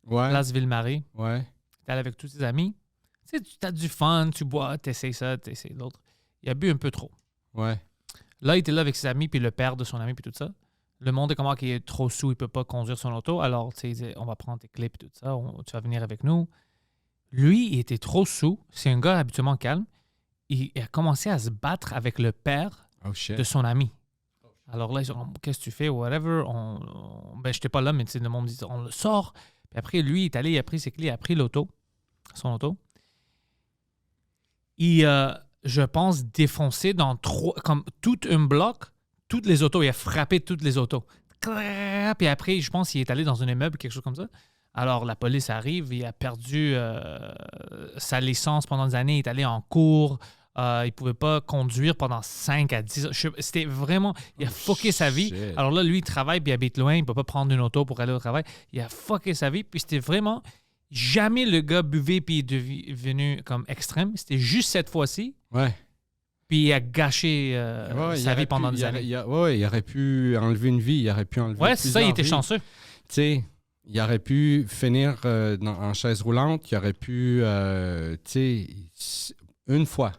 Ouais. Place Ville-Marie. Ouais. T'es allé avec tous tes amis. Tu sais, tu as du fun, tu bois, t'essayes ça, t'essayes l'autre. Il a bu un peu trop. Ouais. Là, il était là avec ses amis, puis le père de son ami, puis tout ça. Le monde est comment qu'il est trop sous, il peut pas conduire son auto. Alors, tu sais, il disait, on va prendre tes clés, puis tout ça, tu vas venir avec nous. Lui, il était trop sous. C'est un gars habituellement calme. Il a commencé à se battre avec le père Oh shit. de son ami. Alors là, ils ont dit, qu'est-ce que tu fais, whatever. Ben, j'étais pas là, mais le monde dit, on le sort. Puis après, lui, il est allé, il a pris ses clés, il a pris son auto. Je pense, défoncé dans comme tout un bloc, toutes les autos. Il a frappé toutes les autos. Puis après, je pense qu'il est allé dans un immeuble, quelque chose comme ça. Alors, la police arrive, il a perdu sa licence pendant des années, il est allé en cours, il ne pouvait pas conduire pendant 5 à 10 ans. C'était vraiment... Il a fucké sa vie. Shit. Alors là, lui, il travaille, puis il habite loin, il ne peut pas prendre une auto pour aller au travail. Il a fucké sa vie, puis c'était vraiment... Jamais le gars buvait puis est devenu comme extrême. C'était juste cette fois-ci. Ouais. Puis il a gâché sa vie pendant des années. Il aurait pu enlever une vie, il aurait pu enlever Ouais, c'est ça, il était plusieurs vies. chanceux. Tu sais, il aurait pu finir en chaise roulante, il aurait pu, tu sais, une fois.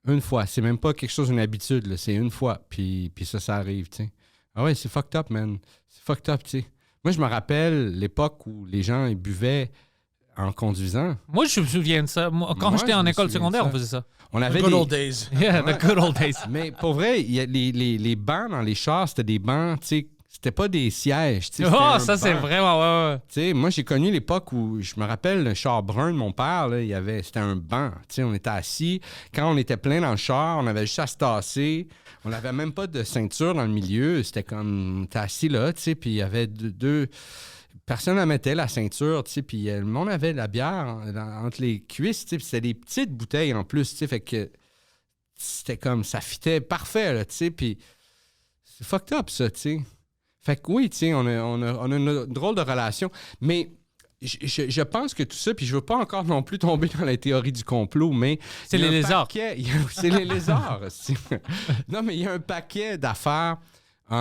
Une fois. C'est même pas quelque chose d'une habitude, là. C'est une fois. Puis ça arrive, tu sais. Ah ouais, c'est fucked up, man. C'est fucked up, tu sais. Moi, je me rappelle l'époque où les gens ils buvaient en conduisant. Moi, je me souviens de ça. Quand Moi, j'étais je en me école souviens de secondaire, ça. on faisait ça. On avait Good des... old days. Yeah, Ouais. the good old days. Mais pour vrai, il y a les bancs dans les chars, c'était des bancs, tu sais, c'était pas des sièges. Tu sais, c'était Oh, un ça, c'est banc. vraiment... Ouais. Tu sais, moi, j'ai connu l'époque où, je me rappelle, le char brun de mon père, là, c'était un banc. Tu sais, on était assis. Quand on était plein dans le char, on avait juste à se tasser. On n'avait même pas de ceinture dans le milieu. C'était comme, on était assis là, tu sais, puis il y avait deux... Personne ne mettait la ceinture, tu sais, puis le monde avait de la bière entre les cuisses, tu sais, puis c'était des petites bouteilles en plus, tu sais, fait que c'était comme, ça fitait parfait, là, tu sais, puis c'est fucked up, ça, tu sais. Fait que oui, tu sais, on a une drôle de relation, mais je pense que tout ça, puis je veux pas encore non plus tomber dans la théorie du complot, mais... C'est il y a les un lézards. C'est les lézards, aussi. Non, mais il y a un paquet d'affaires, il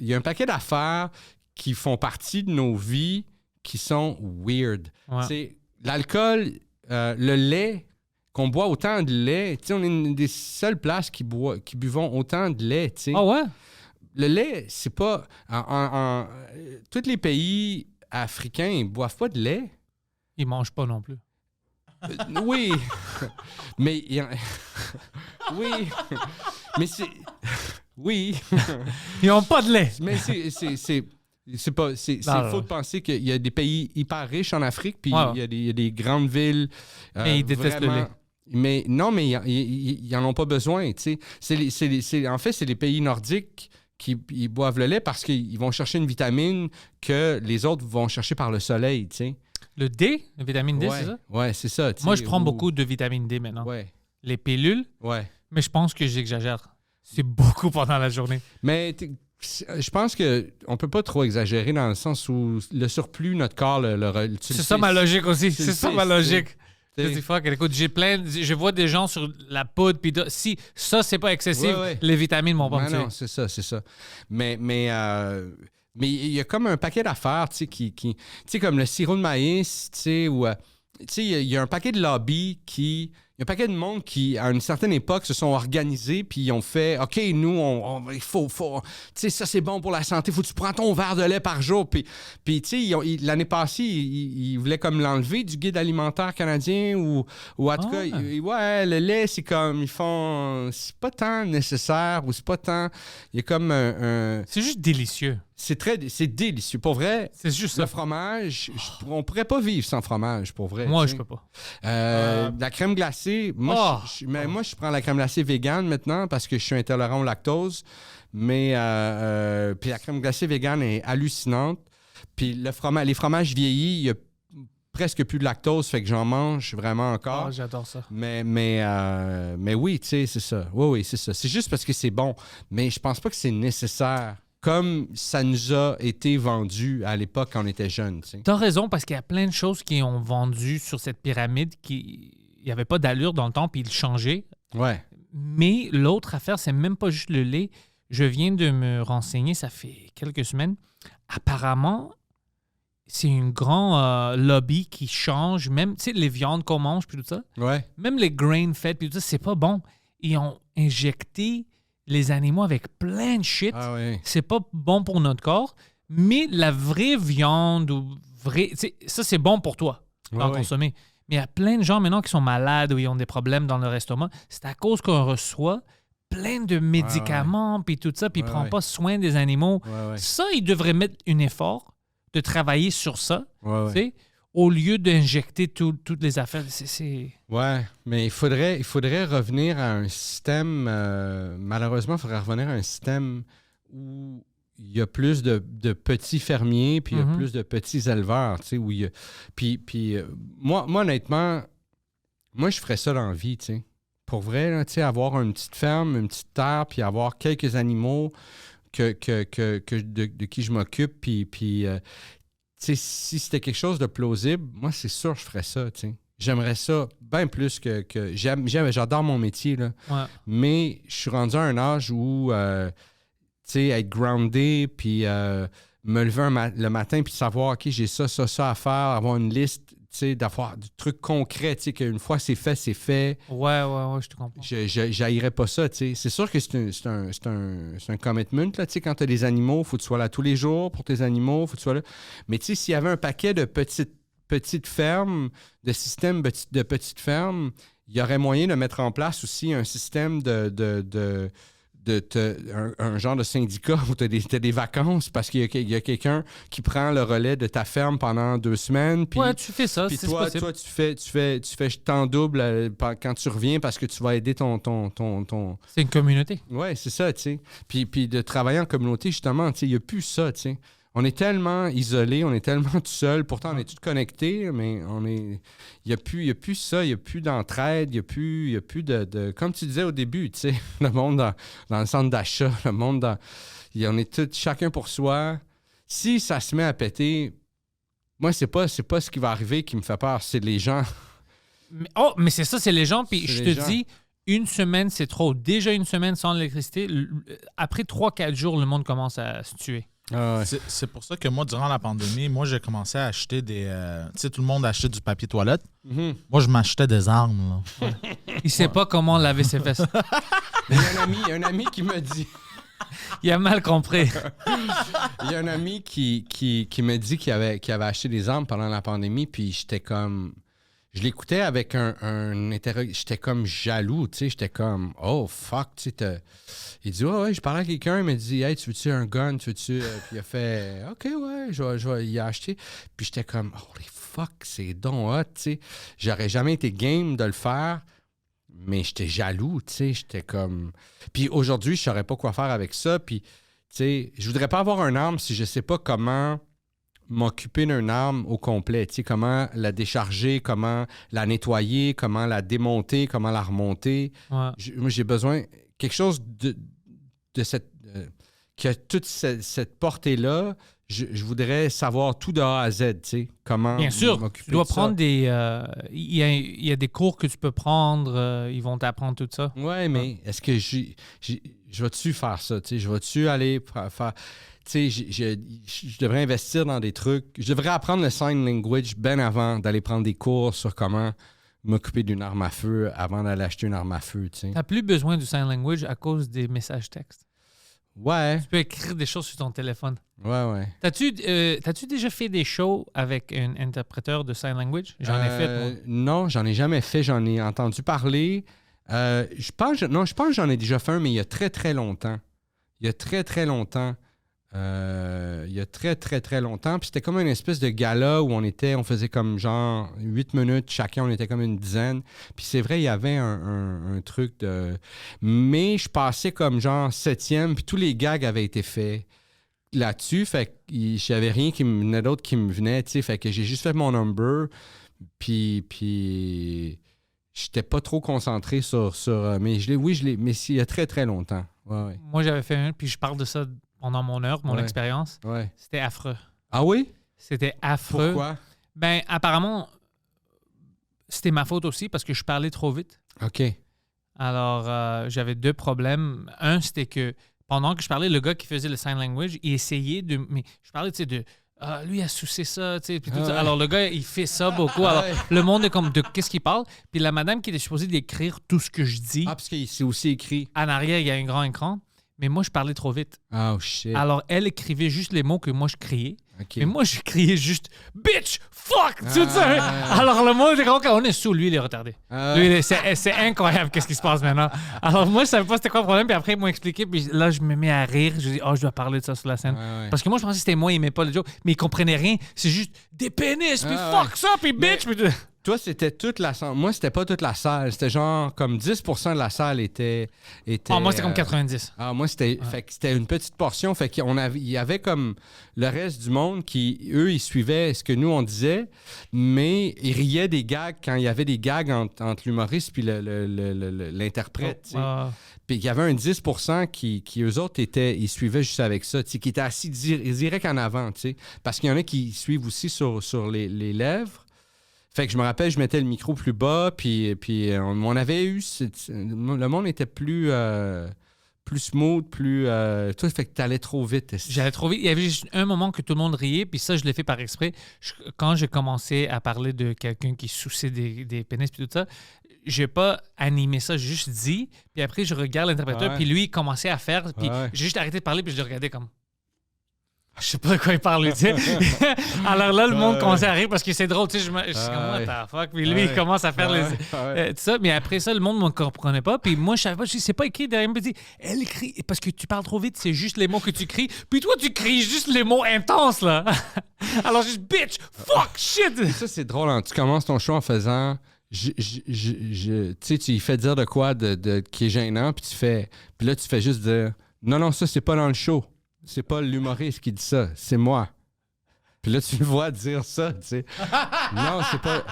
y a un paquet d'affaires qui font partie de nos vies qui sont weird. Ouais. C'est l'alcool, le lait, qu'on boit autant de lait. Tu sais, on est une des seules places qui buvons autant de lait, tu sais. Ah ouais? Le lait, c'est pas... tous les pays africains, ils boivent pas de lait. Ils mangent pas non plus. Oui. Mais... oui. Mais c'est... Oui. Ils ont pas de lait. Mais c'est... C'est faux de penser qu'il y a des pays hyper riches en Afrique, puis Ouais. il y a des grandes villes. Mais ils détestent le lait. Mais non, mais ils n'en ont pas besoin. Tu sais. En fait, c'est les pays nordiques qui ils boivent le lait parce qu'ils vont chercher une vitamine que les autres vont chercher par le soleil. Tu sais. Le D, la vitamine D, Ouais, c'est ça? ouais, c'est ça. tu Moi, sais, je prends ou- beaucoup de vitamine D maintenant. Ouais, Les pilules, ouais. mais je pense que j'exagère. C'est beaucoup pendant la journée. Mais je pense qu'on peut pas trop exagérer dans le sens où le surplus, notre corps, tu C'est le ça sais, ma logique aussi. tu le C'est ça sais, ma tu logique. sais. Je dis, fuck, écoute, je vois des gens sur la poudre, puis si ça, c'est pas excessif, Ouais, ouais. les vitamines vont pas me Ben non, tuer. c'est ça. Mais il y a comme un paquet d'affaires, tu sais, tu sais, comme le sirop de maïs, tu sais, ou, tu sais, il y a un paquet de lobbies il y a un paquet de monde qui, à une certaine époque, se sont organisés puis ils ont fait OK, nous, il faut tu sais, ça c'est bon pour la santé, faut que tu prends ton verre de lait par jour. Puis tu sais, l'année passée, ils voulaient comme l'enlever du guide alimentaire canadien ou en tout cas, ouais, le lait, c'est comme, c'est pas tant nécessaire ou c'est pas tant. Il y a comme C'est juste délicieux. c'est délicieux. Pour vrai, C'est juste le ça. fromage, on pourrait pas vivre sans fromage, pour vrai. Moi, tu je sais. peux pas. La crème glacée, moi, moi, je prends la crème glacée végane maintenant parce que je suis intolérant au lactose. Mais puis la crème glacée végane est hallucinante. Puis les fromages vieillis, il y a presque plus de lactose, fait que j'en mange vraiment encore. Ah, j'adore ça. Mais oui, tu sais, c'est ça. Oui, c'est ça. C'est juste parce que c'est bon. Mais je pense pas que c'est nécessaire. Comme ça nous a été vendu à l'époque quand on était jeunes. Tu sais. T'as raison, parce qu'il y a plein de choses qui ont vendu sur cette pyramide qui il n'y avait pas d'allure dans le temps, puis ils changeaient. Ouais. Mais l'autre affaire, c'est même pas juste le lait. Je viens de me renseigner, ça fait quelques semaines. Apparemment, c'est un grand lobby qui change, même, tu sais, les viandes qu'on mange, puis tout ça. Ouais. Même les grain-fed, puis tout ça, c'est pas bon. Ils ont injecté les animaux avec plein de shit. Ah ouais. C'est pas bon pour notre corps, mais la vraie viande, ou ça, c'est bon pour toi d'en Ouais. consommer. Mais il y a plein de gens maintenant qui sont malades ou ils ont des problèmes dans leur estomac. C'est à cause qu'on reçoit plein de médicaments, puis tout ça, puis ils ne prennent pas soin des animaux. Ouais. Ça, ils devraient mettre un effort de travailler sur ça, Ouais. tu sais, au lieu d'injecter toutes les affaires. Ouais, mais il faudrait revenir à un système. Malheureusement, il faudrait revenir à un système où il y a plus de petits fermiers, puis il y a plus de petits éleveurs, tu sais, où il y a... Puis moi, honnêtement, moi, je ferais ça dans la vie, tu sais. Pour vrai, là, tu sais, avoir une petite ferme, une petite terre, puis avoir quelques animaux de qui je m'occupe, puis tu sais, si c'était quelque chose de plausible, moi, c'est sûr que je ferais ça, tu sais. J'aimerais ça bien plus que j'adore mon métier, là. Ouais. Mais je suis rendu à un âge où, tu sais, être groundé, puis me lever le matin, puis savoir, OK, j'ai ça à faire, avoir une liste, tu sais, d'avoir du truc concret, tu sais, qu'une fois c'est fait, c'est fait. Ouais, je te comprends. J'haïrais pas ça, tu sais. C'est sûr que c'est un commitment, là, tu sais, quand tu as des animaux, il faut que tu sois là tous les jours pour tes animaux, il faut que tu sois là. Mais tu sais, s'il y avait un paquet de petites fermes, de systèmes de petites fermes, il y aurait moyen de mettre en place aussi un système un genre de syndicat où tu as des vacances parce qu'il y a quelqu'un qui prend le relais de ta ferme pendant 2 semaines. Puis, Ouais, tu fais ça, puis c'est toi, possible. tu fais temps double quand tu reviens parce que tu vas aider ton... C'est une communauté. Ouais, c'est ça, tu sais. Puis de travailler en communauté, justement, tu sais, il n'y a plus ça, tu sais. On est tellement isolés, on est tellement tout seul. Pourtant, on est tous connectés, mais il n'y a plus ça, il n'y a plus d'entraide, il n'y a plus de... Comme tu disais au début, tu sais, le monde dans le centre d'achat, le monde on est tous chacun pour soi. Si ça se met à péter, moi, c'est pas ce qui va arriver qui me fait peur, c'est les gens. Mais c'est ça, c'est les gens. Puis C'est je les te gens. dis, une semaine, c'est trop. Déjà une semaine sans électricité, après 3-4 jours, le monde commence à se tuer. Ah ouais. C'est pour ça que moi, durant la pandémie, j'ai commencé à acheter des... tu sais, tout le monde achetait du papier toilette. Mhm. Moi, je m'achetais des armes. Là. Il sait pas comment laver ses fesses. Il y a un ami qui m'a dit... Il a mal compris. Il y a un ami qui me dit qu'il avait acheté des armes pendant la pandémie, puis j'étais comme... je l'écoutais avec un interrogateur. J'étais comme jaloux, tu sais. J'étais comme, oh, fuck, tu sais. Il dit, ouais, je parlais à quelqu'un, il m'a dit, hey, tu veux-tu un gun? Tu veux-tu. Puis il a fait, OK, ouais, je vais y acheter. Puis j'étais comme, holy fuck, c'est donc hot, tu sais. J'aurais jamais été game de le faire, mais j'étais jaloux, tu sais. J'étais comme. Puis aujourd'hui, je saurais pas quoi faire avec ça. Puis, tu sais, je voudrais pas avoir une arme si je sais pas comment m'occuper d'une arme au complet, tu sais, comment la décharger, comment la nettoyer, comment la démonter, comment la remonter. Ouais. Moi, j'ai besoin quelque chose de cette qui a toute cette portée-là. Je voudrais savoir tout de A à Z, tu sais, comment Bien sûr, m'occuper tu dois de ça. prendre des... Il y a des cours que tu peux prendre, ils vont t'apprendre tout ça. Ouais, mais est-ce que je vais-tu faire ça, tu sais, je vais-tu aller faire... Tu sais, je devrais investir dans des trucs. Je devrais apprendre le sign language bien avant d'aller prendre des cours sur comment m'occuper d'une arme à feu avant d'aller acheter une arme à feu, tu sais. Tu n'as plus besoin du sign language à cause des messages textes. Ouais, Tu peux écrire des choses sur ton téléphone. ouais. T'as-tu déjà fait des shows avec un interpréteur de sign language? J'en ai fait, moi. Non, j'en ai jamais fait. J'en ai entendu parler. Je pense que j'en ai déjà fait un, mais il y a très, très longtemps. Il y a très, très longtemps. Puis c'était comme une espèce de gala où on faisait comme genre 8 minutes chacun, on était comme une dizaine. Puis c'est vrai, il y avait un truc de... Mais je passais comme genre septième, puis tous les gags avaient été faits là-dessus. Fait que j'avais rien qui me venait d'autre qui me venait, tu sais. Fait que j'ai juste fait mon number, puis j'étais pas trop concentré sur mais je l'ai, mais il y a très, très longtemps. Ouais. Moi, j'avais fait un, puis je parle de ça pendant mon heure, mon Ouais. expérience. Ouais. C'était affreux. Ah oui? C'était affreux. Pourquoi? Ben, apparemment, c'était ma faute aussi parce que je parlais trop vite. OK. Alors, j'avais deux problèmes. Un, c'était que pendant que je parlais, le gars qui faisait le sign language, il essayait de... Mais je parlais, tu sais, de... lui, il a soucié ça, tu sais. Puis tout ça. Ouais. Alors, le gars, il fait ça beaucoup. Alors, Ouais. le monde est comme, de qu'est-ce qu'il parle? Puis la madame qui était supposée d'écrire tout ce que je dis, Ah, parce que c'est aussi écrit. en arrière, il y a un grand écran. Mais moi, je parlais trop vite. Oh, shit. Alors, elle écrivait juste les mots que moi, je criais. OK. Mais moi, je criais juste « Bitch! Fuck! » tout ça. Ah. Alors, le monde, on est sous lui, il est retardé. Ah. Lui, c'est incroyable qu'est-ce qui se passe maintenant. Alors, moi, je savais pas c'était quoi le problème. Puis après, ils m'ont expliqué. Puis là, je me mets à rire. Je dis « Oh, je dois parler de ça sur la scène. Ouais. Parce que moi, je pensais que c'était moi, il aimait pas le joke. Mais ils comprenaient rien. C'est juste des pénis, puis Ah, fuck ça, puis bitch. Puis... Toi, c'était toute la salle. Moi, c'était pas toute la salle. C'était genre comme 10% de la salle était Ah, moi, c'était comme 90. Ah, moi, fait que c'était une petite portion. Fait il y avait comme le reste du monde qui, eux, ils suivaient ce que nous, on disait, mais ils riaient des gags quand il y avait des gags entre l'humoriste puis l'interprète. tu sais. Puis il y avait un 10% qui eux autres, ils suivaient juste avec ça, tu sais, qui étaient assis direct en avant, tu sais. Parce qu'il y en a qui suivent aussi sur les lèvres. Fait que je me rappelle, je mettais le micro plus bas, puis on avait eu... Le monde était plus smooth, plus... Toi, fait que t'allais trop vite. J'allais trop vite. Il y avait juste un moment que tout le monde riait, puis ça, je l'ai fait par exprès. Quand j'ai commencé à parler de quelqu'un qui souciait des pénis puis tout ça, j'ai pas animé ça, j'ai juste dit. Puis après, je regarde l'interpréteur, Ouais. puis lui, il commençait à faire. Puis Ouais. j'ai juste arrêté de parler, puis je le regardais comme... Je sais pas de quoi il parle, tu sais. Alors là, le monde commençait à rire parce que c'est drôle, tu sais. Je suis comme, what the fuck? Puis lui, il commence à faire tout ça. Mais après ça, le monde ne me comprenait pas. Puis moi, je savais pas, je dis, c'est pas écrit derrière. Il me dit, elle écrit, parce que tu parles trop vite, c'est juste les mots que tu cries. Puis toi, tu cries juste les mots intenses, là. Alors, juste, bitch, fuck, shit. Ça, c'est drôle. Hein. Tu commences ton show en faisant... tu sais, tu lui fais dire de quoi qui est gênant, puis là, tu fais juste dire, non, ça, c'est pas dans le show. C'est pas l'humoriste qui dit ça, c'est moi. Puis là, tu le vois dire ça, tu sais. Non, c'est pas...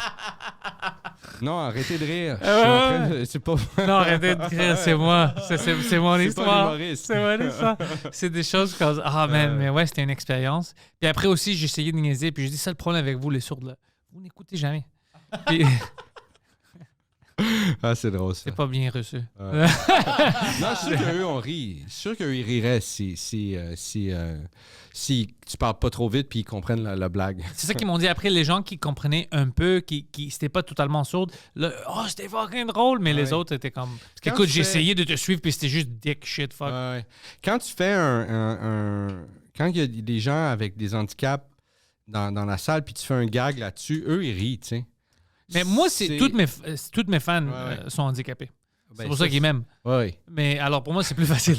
Non, arrêtez de rire. Je suis en train de... C'est pas... Non, arrêtez de rire, c'est moi. C'est mon C'est histoire. pas l'humoriste. C'est mon histoire. C'est des choses comme... Ah, man, mais ouais, c'était une expérience. Puis après aussi, j'ai essayé de niaiser, puis j'ai dit, ça le problème avec vous, les sourds, là. Vous n'écoutez jamais. Puis... Ah, c'est drôle, ça. C'est pas bien reçu. Non, je suis sûr qu'eux, on rit. Je suis sûr qu'eux, ils riraient si tu parles pas trop vite puis ils comprennent la blague. C'est ça qu'ils m'ont dit après, les gens qui comprenaient un peu, qui c'était pas totalement sourd. Là, oh, c'était fucking drôle, mais les autres étaient comme... Quand Écoute, tu j'ai fais- essayé de te suivre, puis c'était juste dick shit, fuck. Ouais. Quand tu fais quand il y a des gens avec des handicaps dans la salle puis tu fais un gag là-dessus, eux, ils rient, tu sais. Mais moi, toutes mes fans Ouais. sont handicapés. Ben, C'est pour ça qu'ils m'aiment. Oui. Mais alors, pour moi, c'est plus facile.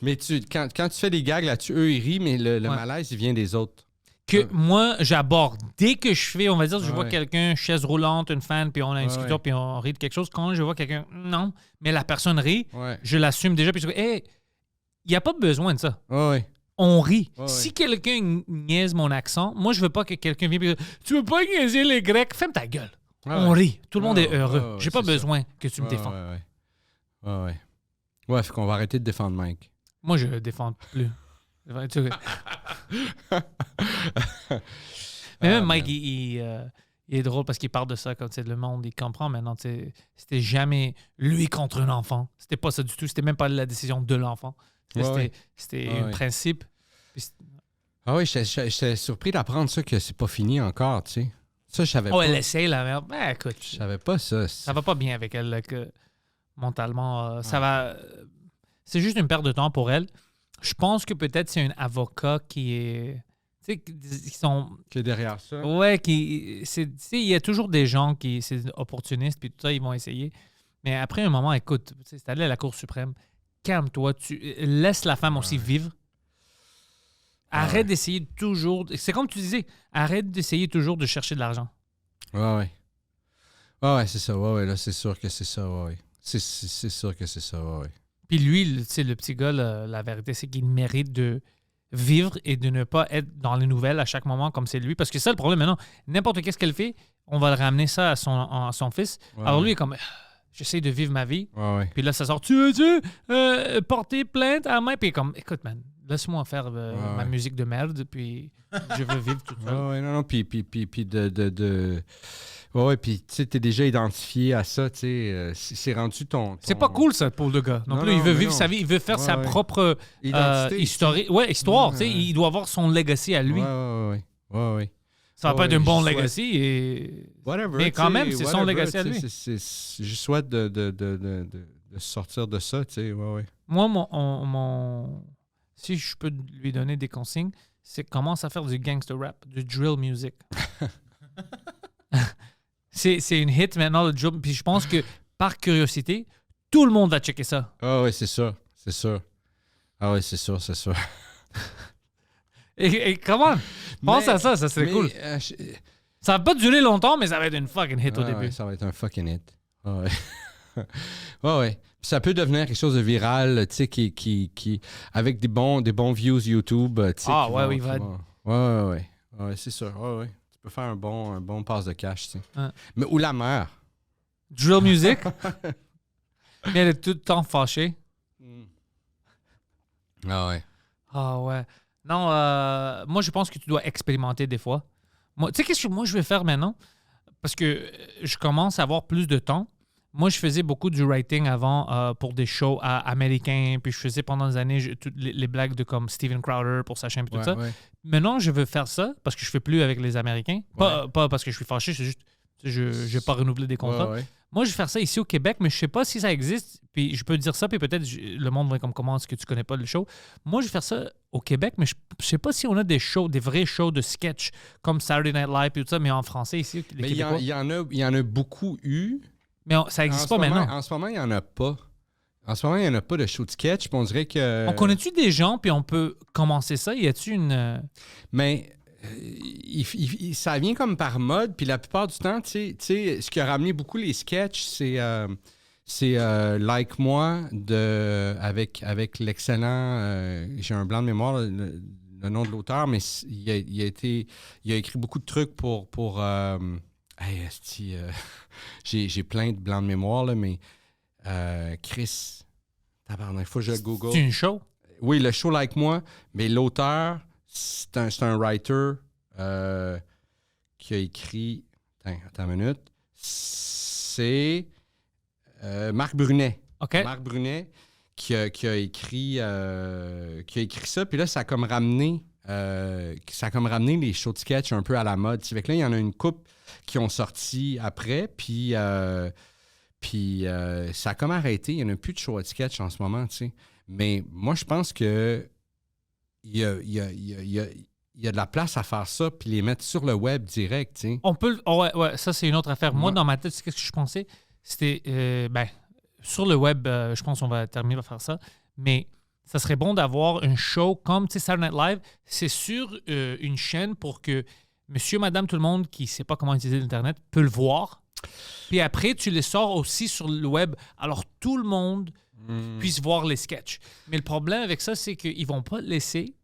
Mais quand tu fais des gags là-dessus, eux, ils rient, mais le Ouais. malaise, il vient des autres. Que moi, j'aborde. Dès que je fais, on va dire, je vois Ouais. quelqu'un, chaise roulante, une fan, puis on a une discussion, Ouais. puis on rit de quelque chose. Quand je vois quelqu'un, non, mais la personne rit, Ouais. je l'assume déjà, puis je dis, hey, il n'y a pas besoin de ça. Ouais. On rit. Ouais, Si ouais. quelqu'un niaise mon accent, moi, je veux pas que quelqu'un vienne et dise, tu veux pas niaiser les Grecs? Ferme ta gueule. On rit. Tout le monde est heureux. Ouais, ouais, J'ai pas c'est ça. besoin que tu me Ouais, défends. Ouais. Ouais, fait qu'on va arrêter de défendre Mike. Moi, je le défends plus. Mais même Mike, il est drôle parce qu'il parle de ça quand le monde, il comprend maintenant. C'était jamais lui contre un enfant. C'était pas ça du tout. C'était même pas la décision de l'enfant. C'était un principe. Ah oui, j'étais surpris d'apprendre ça, que c'est pas fini encore, tu sais. Ça, je savais Oh, pas. elle essaye, la merde. Ben, écoute, Je savais pas ça. ça va pas bien avec elle, là, que mentalement. Ça va. C'est juste une perte de temps pour elle. Je pense que peut-être c'est un avocat qui est. Tu sais, qui sont. Qui est derrière ça. Ouais, tu sais, il y a toujours des gens qui sont opportunistes, puis tout ça, ils vont essayer. Mais après un moment, écoute, tu sais, c'est allé à la Cour suprême. Calme-toi, laisse la femme aussi vivre. Arrête d'essayer toujours. C'est comme tu disais, arrête d'essayer toujours de chercher de l'argent. Ouais. Ouais, c'est ça. Ouais, là, c'est sûr que c'est ça. Ouais. C'est sûr que c'est ça. Ouais. Puis lui, tu sais, le petit gars, la vérité, c'est qu'il mérite de vivre et de ne pas être dans les nouvelles à chaque moment comme c'est lui. Parce que ça, le problème maintenant, n'importe qu'est-ce qu'elle fait, on va le ramener ça à son fils. Ouais, Alors lui, ouais. il est comme, j'essaie de vivre ma vie. Ouais. Puis là, ça sort, tu veux porter plainte à moi? Puis comme, écoute, man, laisse-moi faire ma musique de merde, puis je veux vivre tout seul. Ouais, non, puis de... Ouais, puis tu sais, t'es déjà identifié à ça, tu sais, c'est rendu ton... C'est pas cool, ça, pour le gars. Non, Non, plus, non, il veut mais vivre non. sa vie, il veut faire sa Ouais. propre Identité. histoire. Tu sais, Ouais. il doit avoir son legacy à lui. Ouais. Ça va pas être un bon je souhaite- legacy. Et... Whatever. Mais quand tu sais, même, c'est son whatever, legacy à tu lui. sais, je souhaite de sortir de ça, tu sais, ouais. Moi, si je peux lui donner des consignes, c'est commence à faire du gangster rap, du drill music. c'est une hit maintenant, le drill. Puis je pense que, par curiosité, tout le monde va checker ça. Ah ouais, c'est sûr. Ah ouais, c'est sûr. Et comment? Pense Mais- à ça serait mais, cool. Ça va pas durer longtemps, mais ça va être une fucking hit au début. Ouais, ça va être un fucking hit. Ah ouais. Ouais. Puis ça peut devenir quelque chose de viral, tu sais, qui avec des bons views YouTube, tu sais. Ah, qui ouais, vont- oui, qui va- vont- Ouais, c'est sûr. Ouais. Tu peux faire un bon passe de cash, tu sais. Ouais. Mais ou la mère. Drill music. Mais elle est tout le temps fâchée. Ah ouais. Ah ouais. Non, moi, je pense que tu dois expérimenter des fois. Moi, tu sais, qu'est-ce que moi, je vais faire maintenant? Parce que je commence à avoir plus de temps. Moi, je faisais beaucoup du writing avant pour des shows américains. Puis je faisais pendant des années toutes les blagues de comme Steven Crowder pour sa chaîne et tout ça. Ouais. Maintenant, je veux faire ça parce que je fais plus avec les Américains. Pas parce que je suis fâché, c'est juste je n'ai pas renouvelé des contrats. Ouais. Moi, je vais faire ça ici au Québec, mais je sais pas si ça existe. Puis je peux dire ça, puis peut-être le monde va être comme comment est-ce que tu connais pas le show. Moi, je vais faire ça au Québec, mais je sais pas si on a des shows, des vrais shows de sketch comme Saturday Night Live et tout ça, mais en français ici, les Mais Québécois. il y en a beaucoup eu. Mais ça n'existe pas En ce moment- maintenant. En ce moment, il n'y en a pas. En ce moment, il n'y en a pas de show de sketch. Puis on dirait que... On connaît-tu des gens, puis on peut commencer ça? Y a-tu une... Mais ça vient comme par mode. Puis la plupart du temps, tu sais, ce qui a ramené beaucoup les sketchs, c'est Like Moi avec l'excellent... j'ai un blanc de mémoire, le nom de l'auteur, mais il a écrit beaucoup de trucs pour hey, esti, j'ai plein de blancs de mémoire, là, mais Chris, tabarnak, il faut que je le google. C'est une show? Oui, le show Like Moi, mais l'auteur, c'est un writer qui a écrit... Attends une minute. C'est Marc Brunet. OK. Marc Brunet qui a écrit ça. Puis là, ça a comme ramené les shows de sketch un peu à la mode. Fait que là, il y en a une couple qui ont sorti après. Puis ça a comme arrêté. Il n'y en a plus de shows de sketch en ce moment, tu sais. Mais moi, je pense que il il y a de la place à faire ça puis les mettre sur le web direct, tu sais. On peut... ouais, ça, c'est une autre affaire. Moi, Ouais. dans ma tête, c'est qu'est-ce que je pensais? C'était, sur le web, je pense qu'on va terminer par faire ça, mais ça serait bon d'avoir un show comme, tu sais, Saturday Night Live, c'est sur une chaîne pour que monsieur, madame, tout le monde qui ne sait pas comment utiliser l'Internet peut le voir. Puis après, tu les sors aussi sur le web. Alors, tout le monde puisse voir les sketchs. Mais le problème avec ça, c'est qu'ils ne vont pas te laisser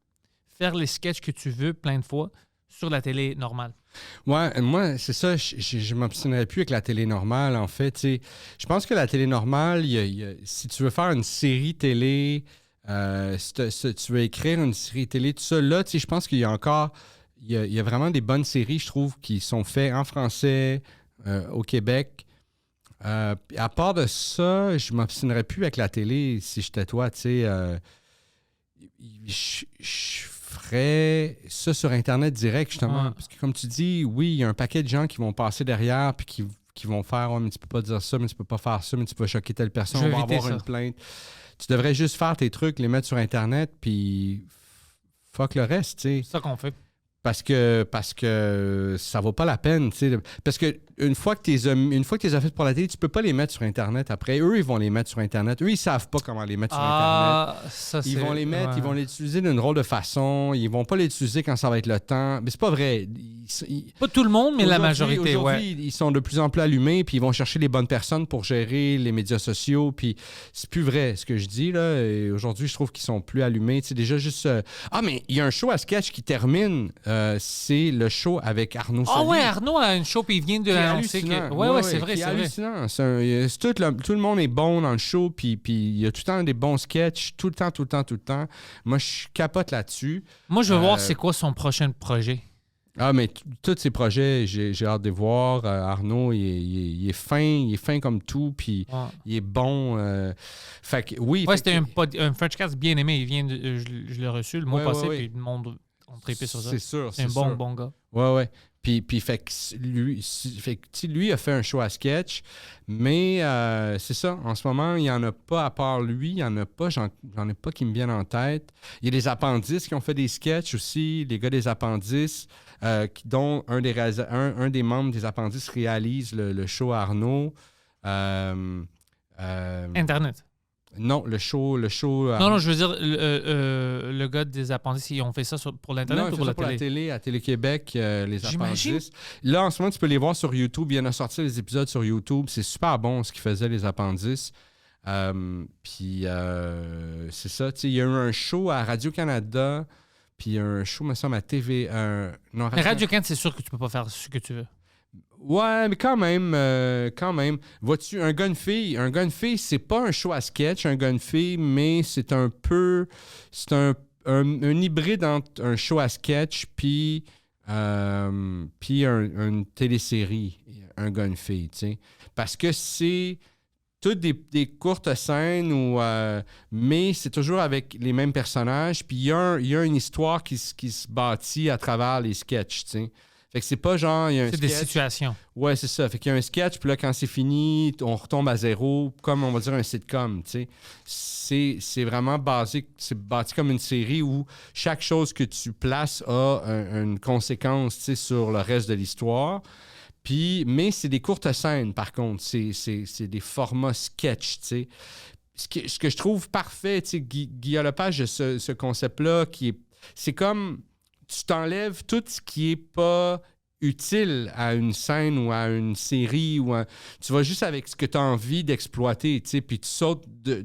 faire les sketchs que tu veux plein de fois sur la télé normale. Ouais, moi, c'est ça, je m'obstinerais plus avec la télé normale, en fait. Tu sais. Je pense que la télé normale, si tu veux faire une série télé, si tu veux écrire une série télé, tout ça, là, tu sais, je pense qu'il y a encore, il y a vraiment des bonnes séries, je trouve, qui sont faites en français au Québec. À part de ça, je m'obstinerais plus avec la télé si j'étais toi, tu sais. Je ferais ça sur Internet direct, justement. Ouais. Parce que comme tu dis, oui, il y a un paquet de gens qui vont passer derrière puis qui vont faire « Ouais, mais tu peux pas dire ça, mais tu peux pas faire ça, mais tu peux choquer telle personne, Je on vais va éviter avoir ça. une plainte. » Tu devrais juste faire tes trucs, les mettre sur Internet, puis fuck le reste, tu sais. C'est ça qu'on fait. Parce que ça vaut pas la peine, tu sais. Parce que une fois que tu les as faites pour la télé, tu peux pas les mettre sur Internet. Après, eux, ils vont les mettre sur Internet. Eux, ils savent pas comment les mettre sur Internet. Ça, c'est... Ils vont les mettre, ouais. ils vont les utiliser d'une drôle de façon. Ils vont pas les utiliser quand ça va être le temps. Mais c'est pas vrai. Pas tout le monde, mais la Aujourd'hui- majorité, ouais. Aujourd'hui, ils sont de plus en plus allumés, puis ils vont chercher les bonnes personnes pour gérer les médias sociaux. Puis c'est plus vrai ce que je dis, là. Et aujourd'hui, je trouve qu'ils sont plus allumés. Tu sais, déjà juste... Ah, mais il y a un show à sketch qui termine. C'est le show avec Arnaud Ah Soli. ouais, Arnaud a une show, puis il vient de C'est annoncer hallucinant. que... Ouais, c'est vrai, qui est c'est vrai. hallucinant. Tout le monde est bon dans le show, puis il y a tout le temps des bons sketchs, tout le temps. Moi, je capote là-dessus. Moi, je veux voir c'est quoi son prochain projet. Ah, mais tous ces projets, j'ai hâte de voir. Arnaud, il est fin comme tout, puis Ouais. il est bon. Fait que, oui. Ouais, fait c'était que- un Frenchcast bien aimé. Il vient je l'ai reçu le mois Ouais, passé, ouais. puis le monde a trippé sur ça. C'est sûr, C'est un sûr. bon gars. Ouais. Puis fait que lui a fait un show à sketch, mais c'est ça. En ce moment, il n'y en a pas à part lui. Il n'y en a pas. J'en ai pas qui me viennent en tête. Il y a les Appendices qui ont fait des sketchs aussi. Les gars des Appendices, dont un des membres des Appendices réalise le show à Arnaud. Internet. Non, le show. Non, je veux dire, le gars des appendices, ils ont fait ça pour l'Internet Non, il ou fait pour ça la pour télé? la télé, à Télé-Québec, les J'imagine. appendices. Là, en ce moment, tu peux les voir sur YouTube. Il y en a sorti les épisodes sur YouTube. C'est super bon ce qu'ils faisaient, les appendices. Puis, c'est ça. Tu sais, il y a eu un show à Radio-Canada, puis un show, me semble, à TV. Non, Mais Radio-Can, c'est sûr que tu peux pas faire ce que tu veux. Ouais, mais quand même. Vois-tu, un gun fille, c'est pas un show à sketch, un gun fille, mais c'est un peu, c'est un hybride entre un show à sketch puis une télésérie, un gun fille, tu sais, parce que c'est toutes des courtes scènes mais c'est toujours avec les mêmes personnages, puis il y a une histoire qui se bâtit à travers les sketchs, tu sais. Fait que c'est pas genre, il y a un C'est sketch. des situations. Ouais, c'est ça. Fait qu'il y a un sketch, puis là, quand c'est fini, on retombe à zéro, comme on va dire un sitcom, tu sais. C'est vraiment bâti comme une série où chaque chose que tu places a une conséquence, tu sais, sur le reste de l'histoire. Mais c'est des courtes scènes, par contre. C'est des formats sketch, tu sais. Ce que je trouve parfait, tu sais, Guy Lepage a ce concept-là c'est comme... Tu t'enlèves tout ce qui est pas utile à une scène ou à une série. Tu vas juste avec ce que tu as envie d'exploiter, tu sais, puis tu sautes tu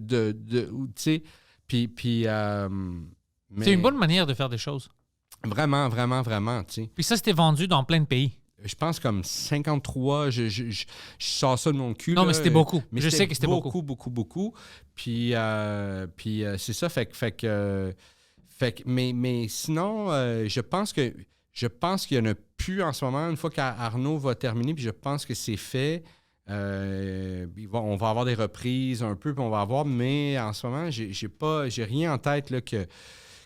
sais, puis mais C'est une bonne manière de faire des choses. vraiment, tu sais. Puis ça, c'était vendu dans plein de pays. Je pense comme 53, je sors ça de mon cul. Non, là, mais c'était beaucoup. mais Je sais que c'était beaucoup. Beaucoup. Puis c'est ça, fait que mais sinon, je pense qu'il n'y en a plus en ce moment. Une fois qu'Arnaud va terminer, puis je pense que c'est fait, on va avoir des reprises un peu, puis on va avoir, mais en ce moment, j'ai rien en tête là,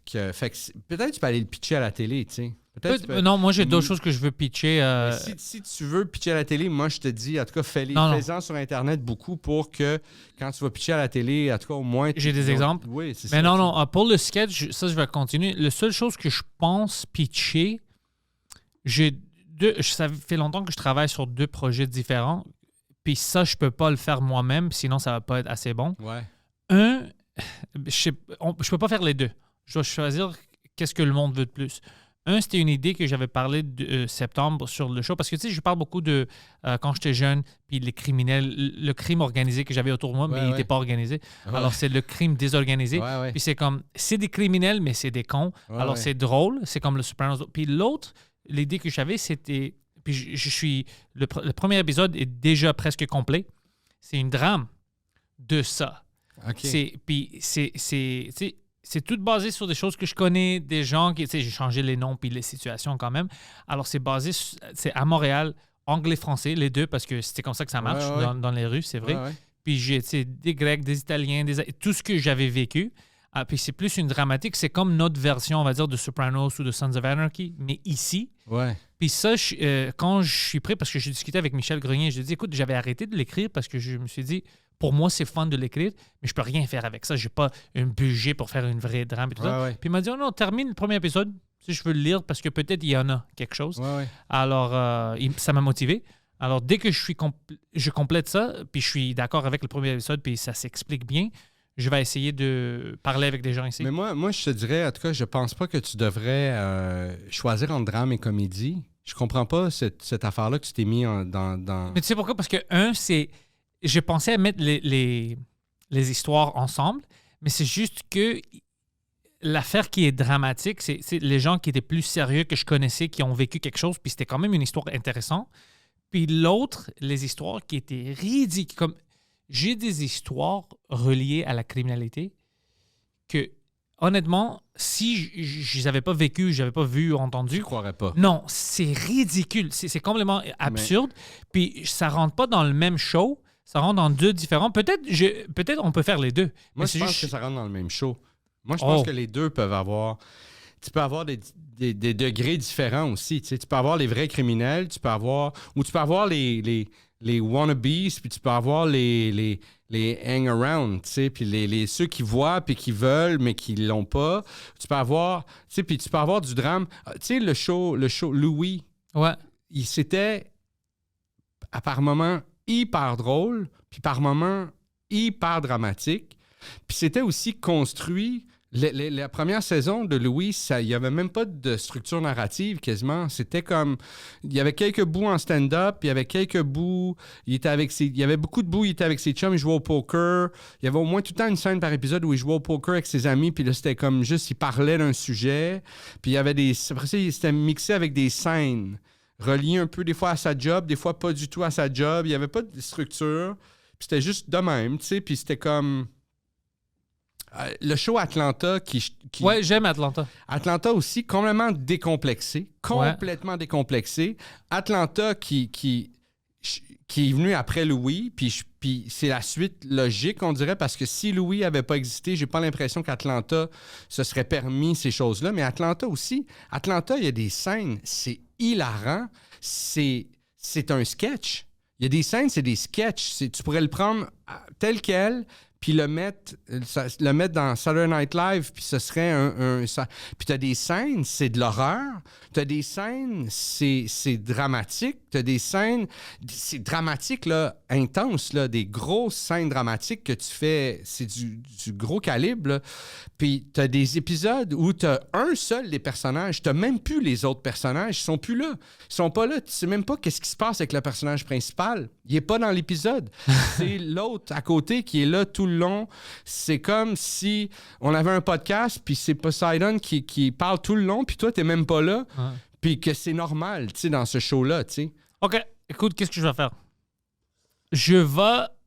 Fait que peut-être tu peux aller le pitcher à la télé, tu sais. Peut-être tu peux- Non, moi, j'ai d'autres choses que je veux pitcher. Mais si tu veux pitcher à la télé, moi, je te dis, en tout cas, fais-en sur Internet beaucoup pour que quand tu vas pitcher à la télé, en tout cas, au moins... J'ai des exemples. Oui, c'est Mais ça. non, pour le sketch, ça, je vais continuer. La seule chose que je pense pitcher, ça fait longtemps que je travaille sur 2 projets différents, puis ça, je peux pas le faire moi-même, sinon ça va pas être assez bon. Ouais. Je peux pas faire les deux. Je dois choisir qu'est-ce que le monde veut de plus. C'était une idée que j'avais parlé de septembre sur le show, parce que tu sais, je parle beaucoup de quand j'étais jeune, puis les criminels, le crime organisé que j'avais autour de moi, mais il n'était pas organisé. Ouais. Alors, c'est le crime désorganisé. Ouais. Puis c'est comme, c'est des criminels, mais c'est des cons. Alors, c'est drôle, c'est comme le Sopranos. Puis l'autre, l'idée que j'avais, c'était, puis je suis, le premier épisode est déjà presque complet. C'est une drame de ça. OK. C'est tout basé sur des choses que je connais, des gens qui, tu sais, j'ai changé les noms puis les situations quand même. Alors, c'est basé, c'est à Montréal, anglais-français, les deux, parce que c'est comme ça que ça marche dans les rues, c'est vrai. Ouais. Puis j'ai, tu sais, des Grecs, des Italiens, tout ce que j'avais vécu. Puis c'est plus une dramatique, c'est comme notre version, on va dire, de Sopranos ou de Sons of Anarchy, mais ici. Ouais. Puis ça, quand je suis prêt, parce que j'ai discuté avec Michel Grenier, je lui ai dit, écoute, j'avais arrêté de l'écrire parce que je me suis dit, pour moi, c'est fun de l'écrire, mais je peux rien faire avec ça. J'ai pas un budget pour faire une vraie drame et tout ça. Ouais. Puis il m'a dit, oh non, termine le premier épisode si je veux le lire parce que peut-être il y en a quelque chose. Ouais. Alors, ça m'a motivé. Alors, dès que je complète ça, puis je suis d'accord avec le premier épisode, puis ça s'explique bien, je vais essayer de parler avec des gens ici. Mais moi, je te dirais, en tout cas, je pense pas que tu devrais choisir entre drame et comédie. Je comprends pas cette affaire-là que tu t'es mis dans... Mais tu sais pourquoi? Parce que, c'est... Je pensais à mettre les histoires ensemble, mais c'est juste que l'affaire qui est dramatique, c'est les gens qui étaient plus sérieux que je connaissais, qui ont vécu quelque chose, puis c'était quand même une histoire intéressante. Puis l'autre, les histoires qui étaient ridicules. Comme j'ai des histoires reliées à la criminalité que, honnêtement, si je les avais pas vécues, je n'avais pas vu ou entendu... Je croirais pas. Non, c'est ridicule. C'est complètement absurde. Puis ça rentre pas dans le même show. Ça rentre dans 2 différents. Peut-être on peut faire les deux. Moi, je pense que ça rentre dans le même show. Moi, je pense que les deux peuvent avoir... Tu peux avoir des degrés différents aussi. Tu sais, tu peux avoir les vrais criminels, tu peux avoir les wannabes, puis tu peux avoir les hang-around, tu sais, puis ceux qui voient, puis qui veulent, mais qui l'ont pas. Tu peux avoir... Tu sais, puis tu peux avoir du drame. Tu sais, le show Louis, c'était, par moments, hyper drôle, puis par moments, hyper dramatique. Puis c'était aussi construit... La première saison de Louis, il n'y avait même pas de structure narrative quasiment. C'était comme... Il y avait quelques bouts en stand-up, il y avait quelques bouts... Il y avait beaucoup de bouts, il était avec ses chums, il jouait au poker. Il y avait au moins tout le temps une scène par épisode où il jouait au poker avec ses amis, puis là, c'était comme juste, il parlait d'un sujet. Puis il y avait après ça, c'était mixé avec des scènes reliées un peu des fois à sa job, des fois pas du tout à sa job. Il n'y avait pas de structure. Puis c'était juste de même, tu sais. Puis c'était comme... le show Atlanta qui... Ouais, j'aime Atlanta. Atlanta aussi, complètement décomplexé. Complètement décomplexé. Atlanta qui est venu après Louis, puis c'est la suite logique, on dirait, parce que si Louis n'avait pas existé, j'ai pas l'impression qu'Atlanta se serait permis ces choses-là. Mais Atlanta aussi, il y a des scènes, c'est hilarant. C'est un sketch. Il y a des scènes, c'est des sketchs. Tu pourrais le prendre tel quel... puis le mettre dans Saturday Night Live, puis ce serait puis t'as des scènes, c'est de l'horreur. T'as des scènes, c'est dramatique. T'as des scènes, c'est dramatique, là, intense, là, des grosses scènes dramatiques que tu fais, c'est du gros calibre, là. Puis t'as des épisodes où t'as un seul des personnages, t'as même plus les autres personnages, ils sont plus là. Ils sont pas là, tu sais même pas qu'est-ce qui se passe avec le personnage principal. Il est pas dans l'épisode. C'est l'autre à côté qui est là tout le long. C'est comme si on avait un podcast, puis c'est Poseidon qui parle tout le long, puis toi, t'es même pas là, puis que c'est normal, tu sais, dans ce show-là, tu sais. OK, écoute, qu'est-ce que je vais faire?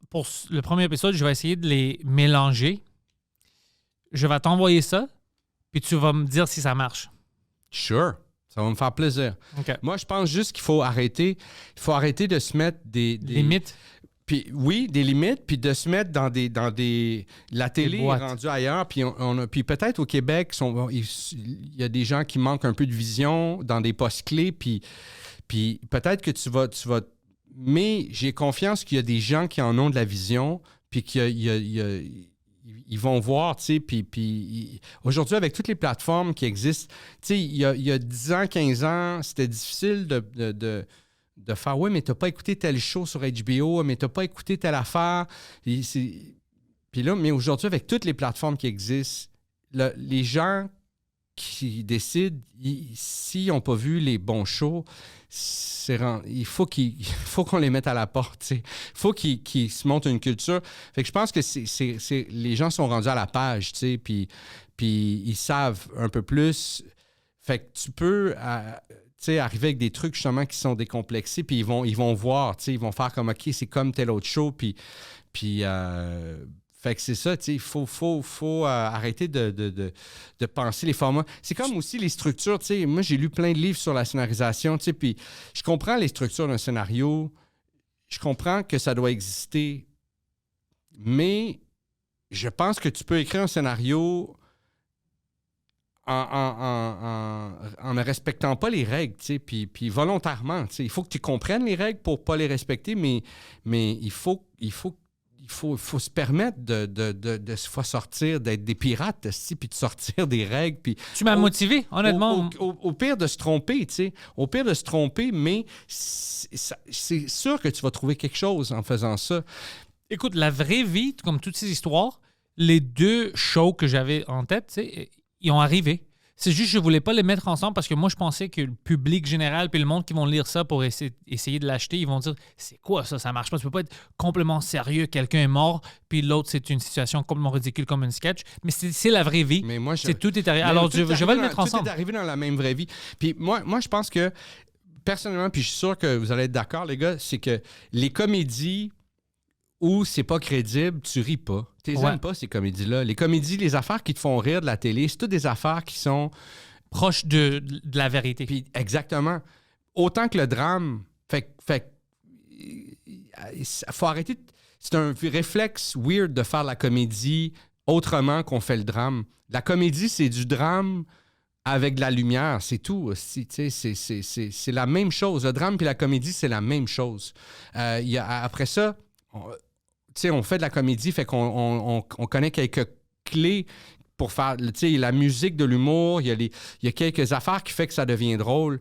Pour le premier épisode, je vais essayer de les mélanger. Je vais t'envoyer ça, puis tu vas me dire si ça marche. Sure. Ça va me faire plaisir. Okay. Moi, je pense juste qu'il faut arrêter de se mettre des limites. Puis oui, des limites, puis de se mettre dans des la télé est boîtes. rendue ailleurs, puis puis peut-être au Québec, il y a des gens qui manquent un peu de vision dans des postes clés, puis peut-être que tu vas... Mais j'ai confiance qu'il y a des gens qui en ont de la vision, puis ils vont voir, tu sais, puis aujourd'hui, avec toutes les plateformes qui existent, tu sais, il y a 10 ans, 15 ans, c'était difficile de faire « Oui, mais t'as pas écouté tel show sur HBO, mais t'as pas écouté telle affaire. » Puis là, mais aujourd'hui, avec toutes les plateformes qui existent, les gens qui décident, s'ils n'ont pas vu les bons shows, il faut qu'on les mette à la porte. T'sais. Il faut qu'ils se montrent une culture. Fait que je pense que les gens sont rendus à la page, puis ils savent un peu plus. Fait que tu peux arriver avec des trucs justement qui sont décomplexés, puis ils vont voir, ils vont faire comme OK, c'est comme tel autre show, puis fait que c'est ça, il faut arrêter de penser les formats. C'est comme aussi les structures, moi j'ai lu plein de livres sur la scénarisation, puis je comprends les structures d'un scénario, je comprends que ça doit exister, mais je pense que tu peux écrire un scénario en ne respectant pas les règles, puis volontairement. Il faut que tu comprennes les règles pour ne pas les respecter, mais il faut se permettre de se faire sortir, d'être des pirates, puis de sortir des règles. Puis tu m'as motivé, honnêtement. Au pire de se tromper, au pire de se tromper, mais c'est sûr que tu vas trouver quelque chose en faisant ça. Écoute, la vraie vie, comme toutes ces histoires, les 2 shows que j'avais en tête, ils ont arrivé. C'est juste que je ne voulais pas les mettre ensemble parce que moi, je pensais que le public général puis le monde qui vont lire ça pour essayer de l'acheter, ils vont dire « C'est quoi ça? Ça marche pas. Tu peux pas être complètement sérieux. Quelqu'un est mort, puis l'autre, c'est une situation complètement ridicule comme une sketch. » Mais c'est la vraie vie. Mais moi, tout est arrivé. Alors, je vais le mettre ensemble. Tout est arrivé dans la même vraie vie. Puis moi, je pense que, personnellement, puis je suis sûr que vous allez être d'accord, les gars, c'est que les comédies où c'est pas crédible, tu ris pas. Tu n'aimes pas ces comédies-là. Les comédies, les affaires qui te font rire de la télé, c'est toutes des affaires qui sont proches de la vérité. Puis exactement. Autant que le drame. Fait faut arrêter. C'est un réflexe weird de faire la comédie autrement qu'on fait le drame. La comédie, c'est du drame avec de la lumière, c'est tout aussi. C'est la même chose. Le drame et la comédie, c'est la même chose. Après ça, on fait de la comédie, fait qu'on connaît quelques clés pour faire la musique de l'humour. Il y a quelques affaires qui font que ça devient drôle.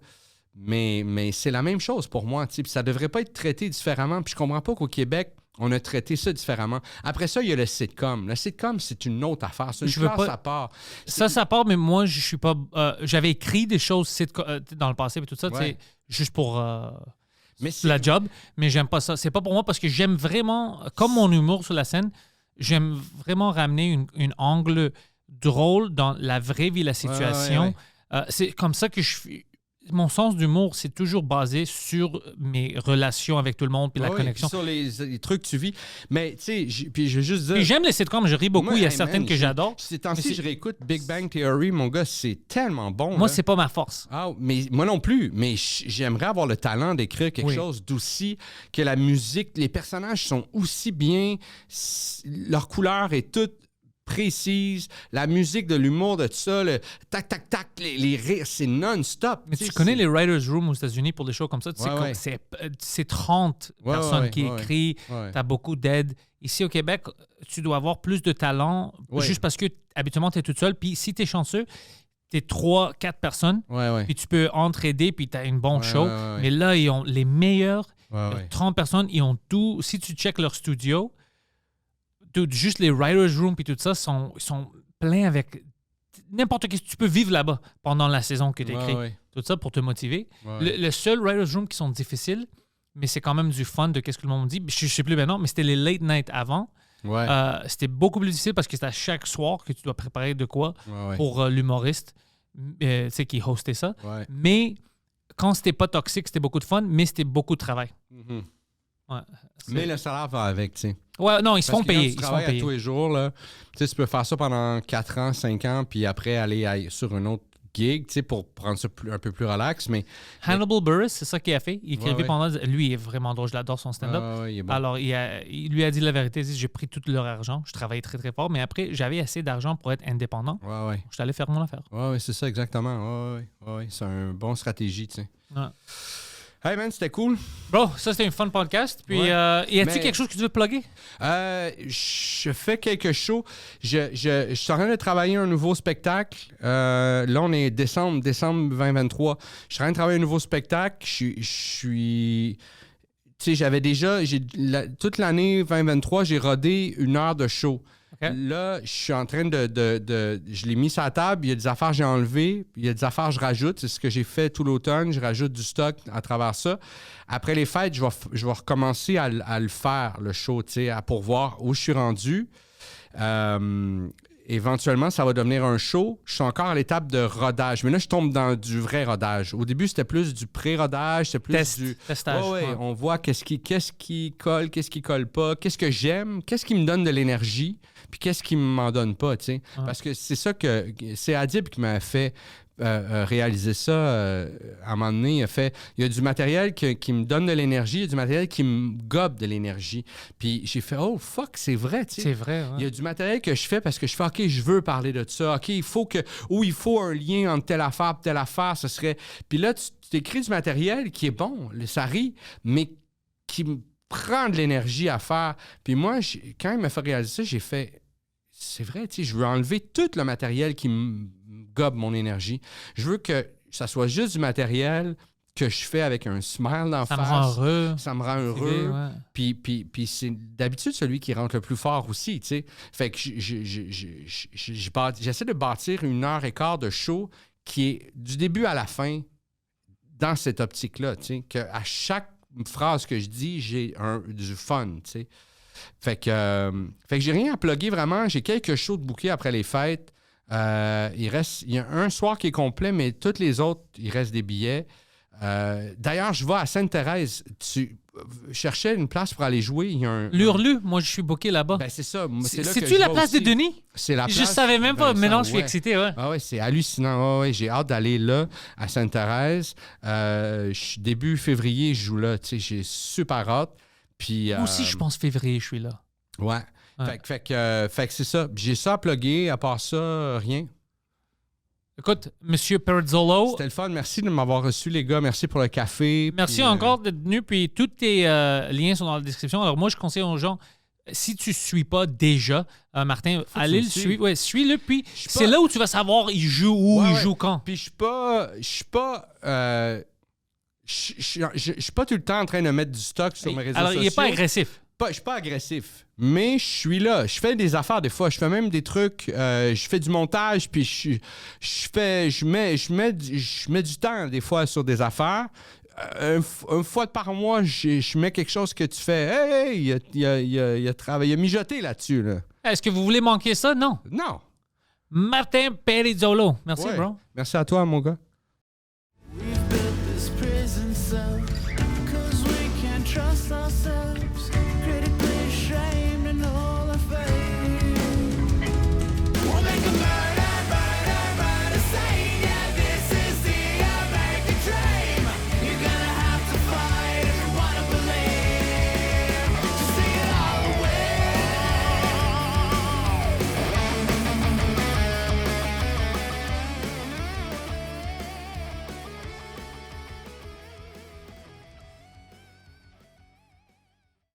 Mais c'est la même chose pour moi. Puis ça ne devrait pas être traité différemment. Puis je comprends pas qu'au Québec, on a traité ça différemment. Après ça, il y a le sitcom. Le sitcom, c'est une autre affaire. C'est une classe à part. Ça part, mais moi, je suis pas... j'avais écrit des choses dans le passé et tout ça, juste pour... la job, mais j'aime pas ça. C'est pas pour moi parce que j'aime vraiment, comme mon humour sur la scène, j'aime vraiment ramener une angle drôle dans la vraie vie, la situation. C'est comme ça que mon sens d'humour, c'est toujours basé sur mes relations avec tout le monde puis la connexion. Sur les trucs que tu vis. Mais tu sais, puis je veux juste dire... Puis j'aime les sitcoms, je ris beaucoup. Il y a certaines que j'adore. Ces temps-ci, je réécoute Big Bang Theory, mon gars, c'est tellement bon. Moi, c'est pas ma force. Mais moi non plus. Mais j'aimerais avoir le talent d'écrire quelque chose d'aussi... Que la musique, les personnages sont aussi bien... Leur couleur est toute précise, la musique de l'humour de tout ça, le tac, tac, tac, les rires, c'est non-stop. Mais tu connais les Writers' Room aux États-Unis pour des shows comme ça, c'est 30 personnes qui écrivent, tu as beaucoup d'aide. Ici au Québec, tu dois avoir plus de talent juste parce que habituellement tu es toute seule, puis si tu es chanceux, tu es 3-4 personnes, puis tu peux entraider, puis tu as une bonne show. Mais là, ils ont les meilleurs, 30 personnes, ils ont tout. Si tu checkes leur studio, juste les writers' room et tout ça sont pleins avec n'importe qui. Tu peux vivre là-bas pendant la saison que tu écris. Tout ça pour te motiver. Le seul writers' room qui sont difficiles, mais c'est quand même du fun de qu'est-ce que le monde dit. Je ne sais plus maintenant, mais c'était les late night avant. C'était beaucoup plus difficile parce que c'était à chaque soir que tu dois préparer de quoi pour l'humoriste qui hostait ça. Mais quand c'était pas toxique, c'était beaucoup de fun, mais c'était beaucoup de travail. Mais le salaire va avec, tu sais. Non, ils se font payer. Quand tu travailles à tous les jours, là, tu peux faire ça pendant 4 ans, 5 ans, puis après aller sur une autre gig, tu sais, pour prendre ça un peu plus relax. Mais Hannibal Buress, c'est ça qu'il a fait. Il écrivait Ouais. pendant... Lui, il est vraiment drôle. Je l'adore, son stand-up. il est bon. Alors, il lui a dit la vérité. Il dit, j'ai pris tout leur argent. Je travaillais très, très fort. Mais après, j'avais assez d'argent pour être indépendant. Ouais. Je suis allé faire mon affaire. Ouais, c'est ça, exactement. Ouais. C'est une bonne stratégie, tu sais. Ouais. Hey man, c'était cool. Bro, ça, c'était un fun podcast. Puis, Ouais. y a-tu Mais- quelque chose que tu veux plugger? Je fais quelque chose. Je suis en train de travailler un nouveau spectacle. Là, on est décembre 2023. Je suis en train de travailler un nouveau spectacle. Je suis... Tu sais, j'avais déjà... toute l'année 2023, j'ai rodé 1 heure de show. OK. Là, je suis en train je l'ai mis sur la table. Il y a des affaires que j'ai enlevées. Il y a des affaires que je rajoute. C'est ce que j'ai fait tout l'automne. Je rajoute du stock à travers ça. Après les fêtes, je vais recommencer à le faire, le show, tu sais, pour voir où je suis rendu. Éventuellement, ça va devenir un show. Je suis encore à l'étape de rodage. Mais là, je tombe dans du vrai rodage. Au début, c'était plus du pré-rodage. C'était plus du... Testage. Ouais. Ouais. On voit qu'est-ce qui colle, qu'est-ce qui colle pas, qu'est-ce que j'aime, qu'est-ce qui me donne de l'énergie, puis qu'est-ce qui m'en donne pas, tu sais. Ouais. Parce que c'est ça que... C'est Adib qui m'a fait réaliser ça à un moment donné. Il y a du matériel qui me donne de l'énergie, il y a du matériel qui me gobe de l'énergie. Puis j'ai fait, oh fuck, c'est vrai, tu sais. C'est vrai, Il y ouais. a du matériel que je fais parce que je fais, OK, je veux parler de ça. OK, il faut un lien entre telle affaire et telle affaire. Ce serait... Puis là, tu écris du matériel qui est bon, ça rit, mais qui me prend de l'énergie à faire. Puis moi, quand il m'a fait réaliser ça, j'ai fait, c'est vrai, tu sais, je veux enlever tout le matériel qui me gobe mon énergie. Je veux que ça soit juste du matériel que je fais avec un smile d'en Ça face. me rend heureux. Ça me rend heureux. Ouais. Puis c'est d'habitude celui qui rentre le plus fort aussi, tu sais. Fait que j'essaie de bâtir 1h15 de show qui est du début à la fin dans cette optique-là, tu sais, qu'à chaque phrase que je dis, j'ai du fun, tu sais. Fait que j'ai rien à plugger vraiment. J'ai quelques shows de bouquets après les fêtes. Il y a un soir qui est complet, mais toutes les autres, il reste des billets. D'ailleurs, je vais à Sainte-Thérèse. Tu cherchais une place pour aller jouer. Il y a L'Hurlu, moi, je suis booké là-bas. Ben, c'est ça. Moi, là que C'est-tu je la vais place aussi. de Denis? C'est la place. Je savais même pas. Vincent, Maintenant, je suis ouais. excité, ouais. Ah ouais, c'est hallucinant. Ouais, j'ai hâte d'aller là, à Sainte-Thérèse. Début février, je joue là. Tu sais, j'ai super hâte. Puis, Moi aussi, je pense février, je suis là. Ouais. Ouais. Fait que c'est ça. J'ai ça à plugger. À part ça, rien. Écoute, Monsieur Perizzolo, C'était le fun. Merci de m'avoir reçu, les gars. Merci pour le café. merci Puis, encore d'être venu. Puis tous tes liens sont dans la description. Alors moi, je conseille aux gens, si tu ne suis pas déjà Martin, que allez tu le le suivre. Ouais, suis-le. Puis suis c'est pas- là où tu vas savoir il joue où, Ouais, il ouais. joue quand. Puis je suis pas je suis pas tout le temps en train de mettre du stock sur mes réseaux Alors, sociaux. il n'est pas agressif. Je suis pas agressif, mais je suis là. Je fais des affaires des fois. Je fais même des trucs. Je fais du montage, puis je mets du temps des fois sur des affaires. Une fois par mois, je mets quelque chose que tu fais. Hey, il a travaillé, il a mijoté là-dessus. Là. Est-ce que vous voulez manquer ça? Non. Non. Martin Perizzolo. Merci, Ouais. bro. Merci à toi, mon gars. We've built this prison cell, 'cause we can't trust ourselves.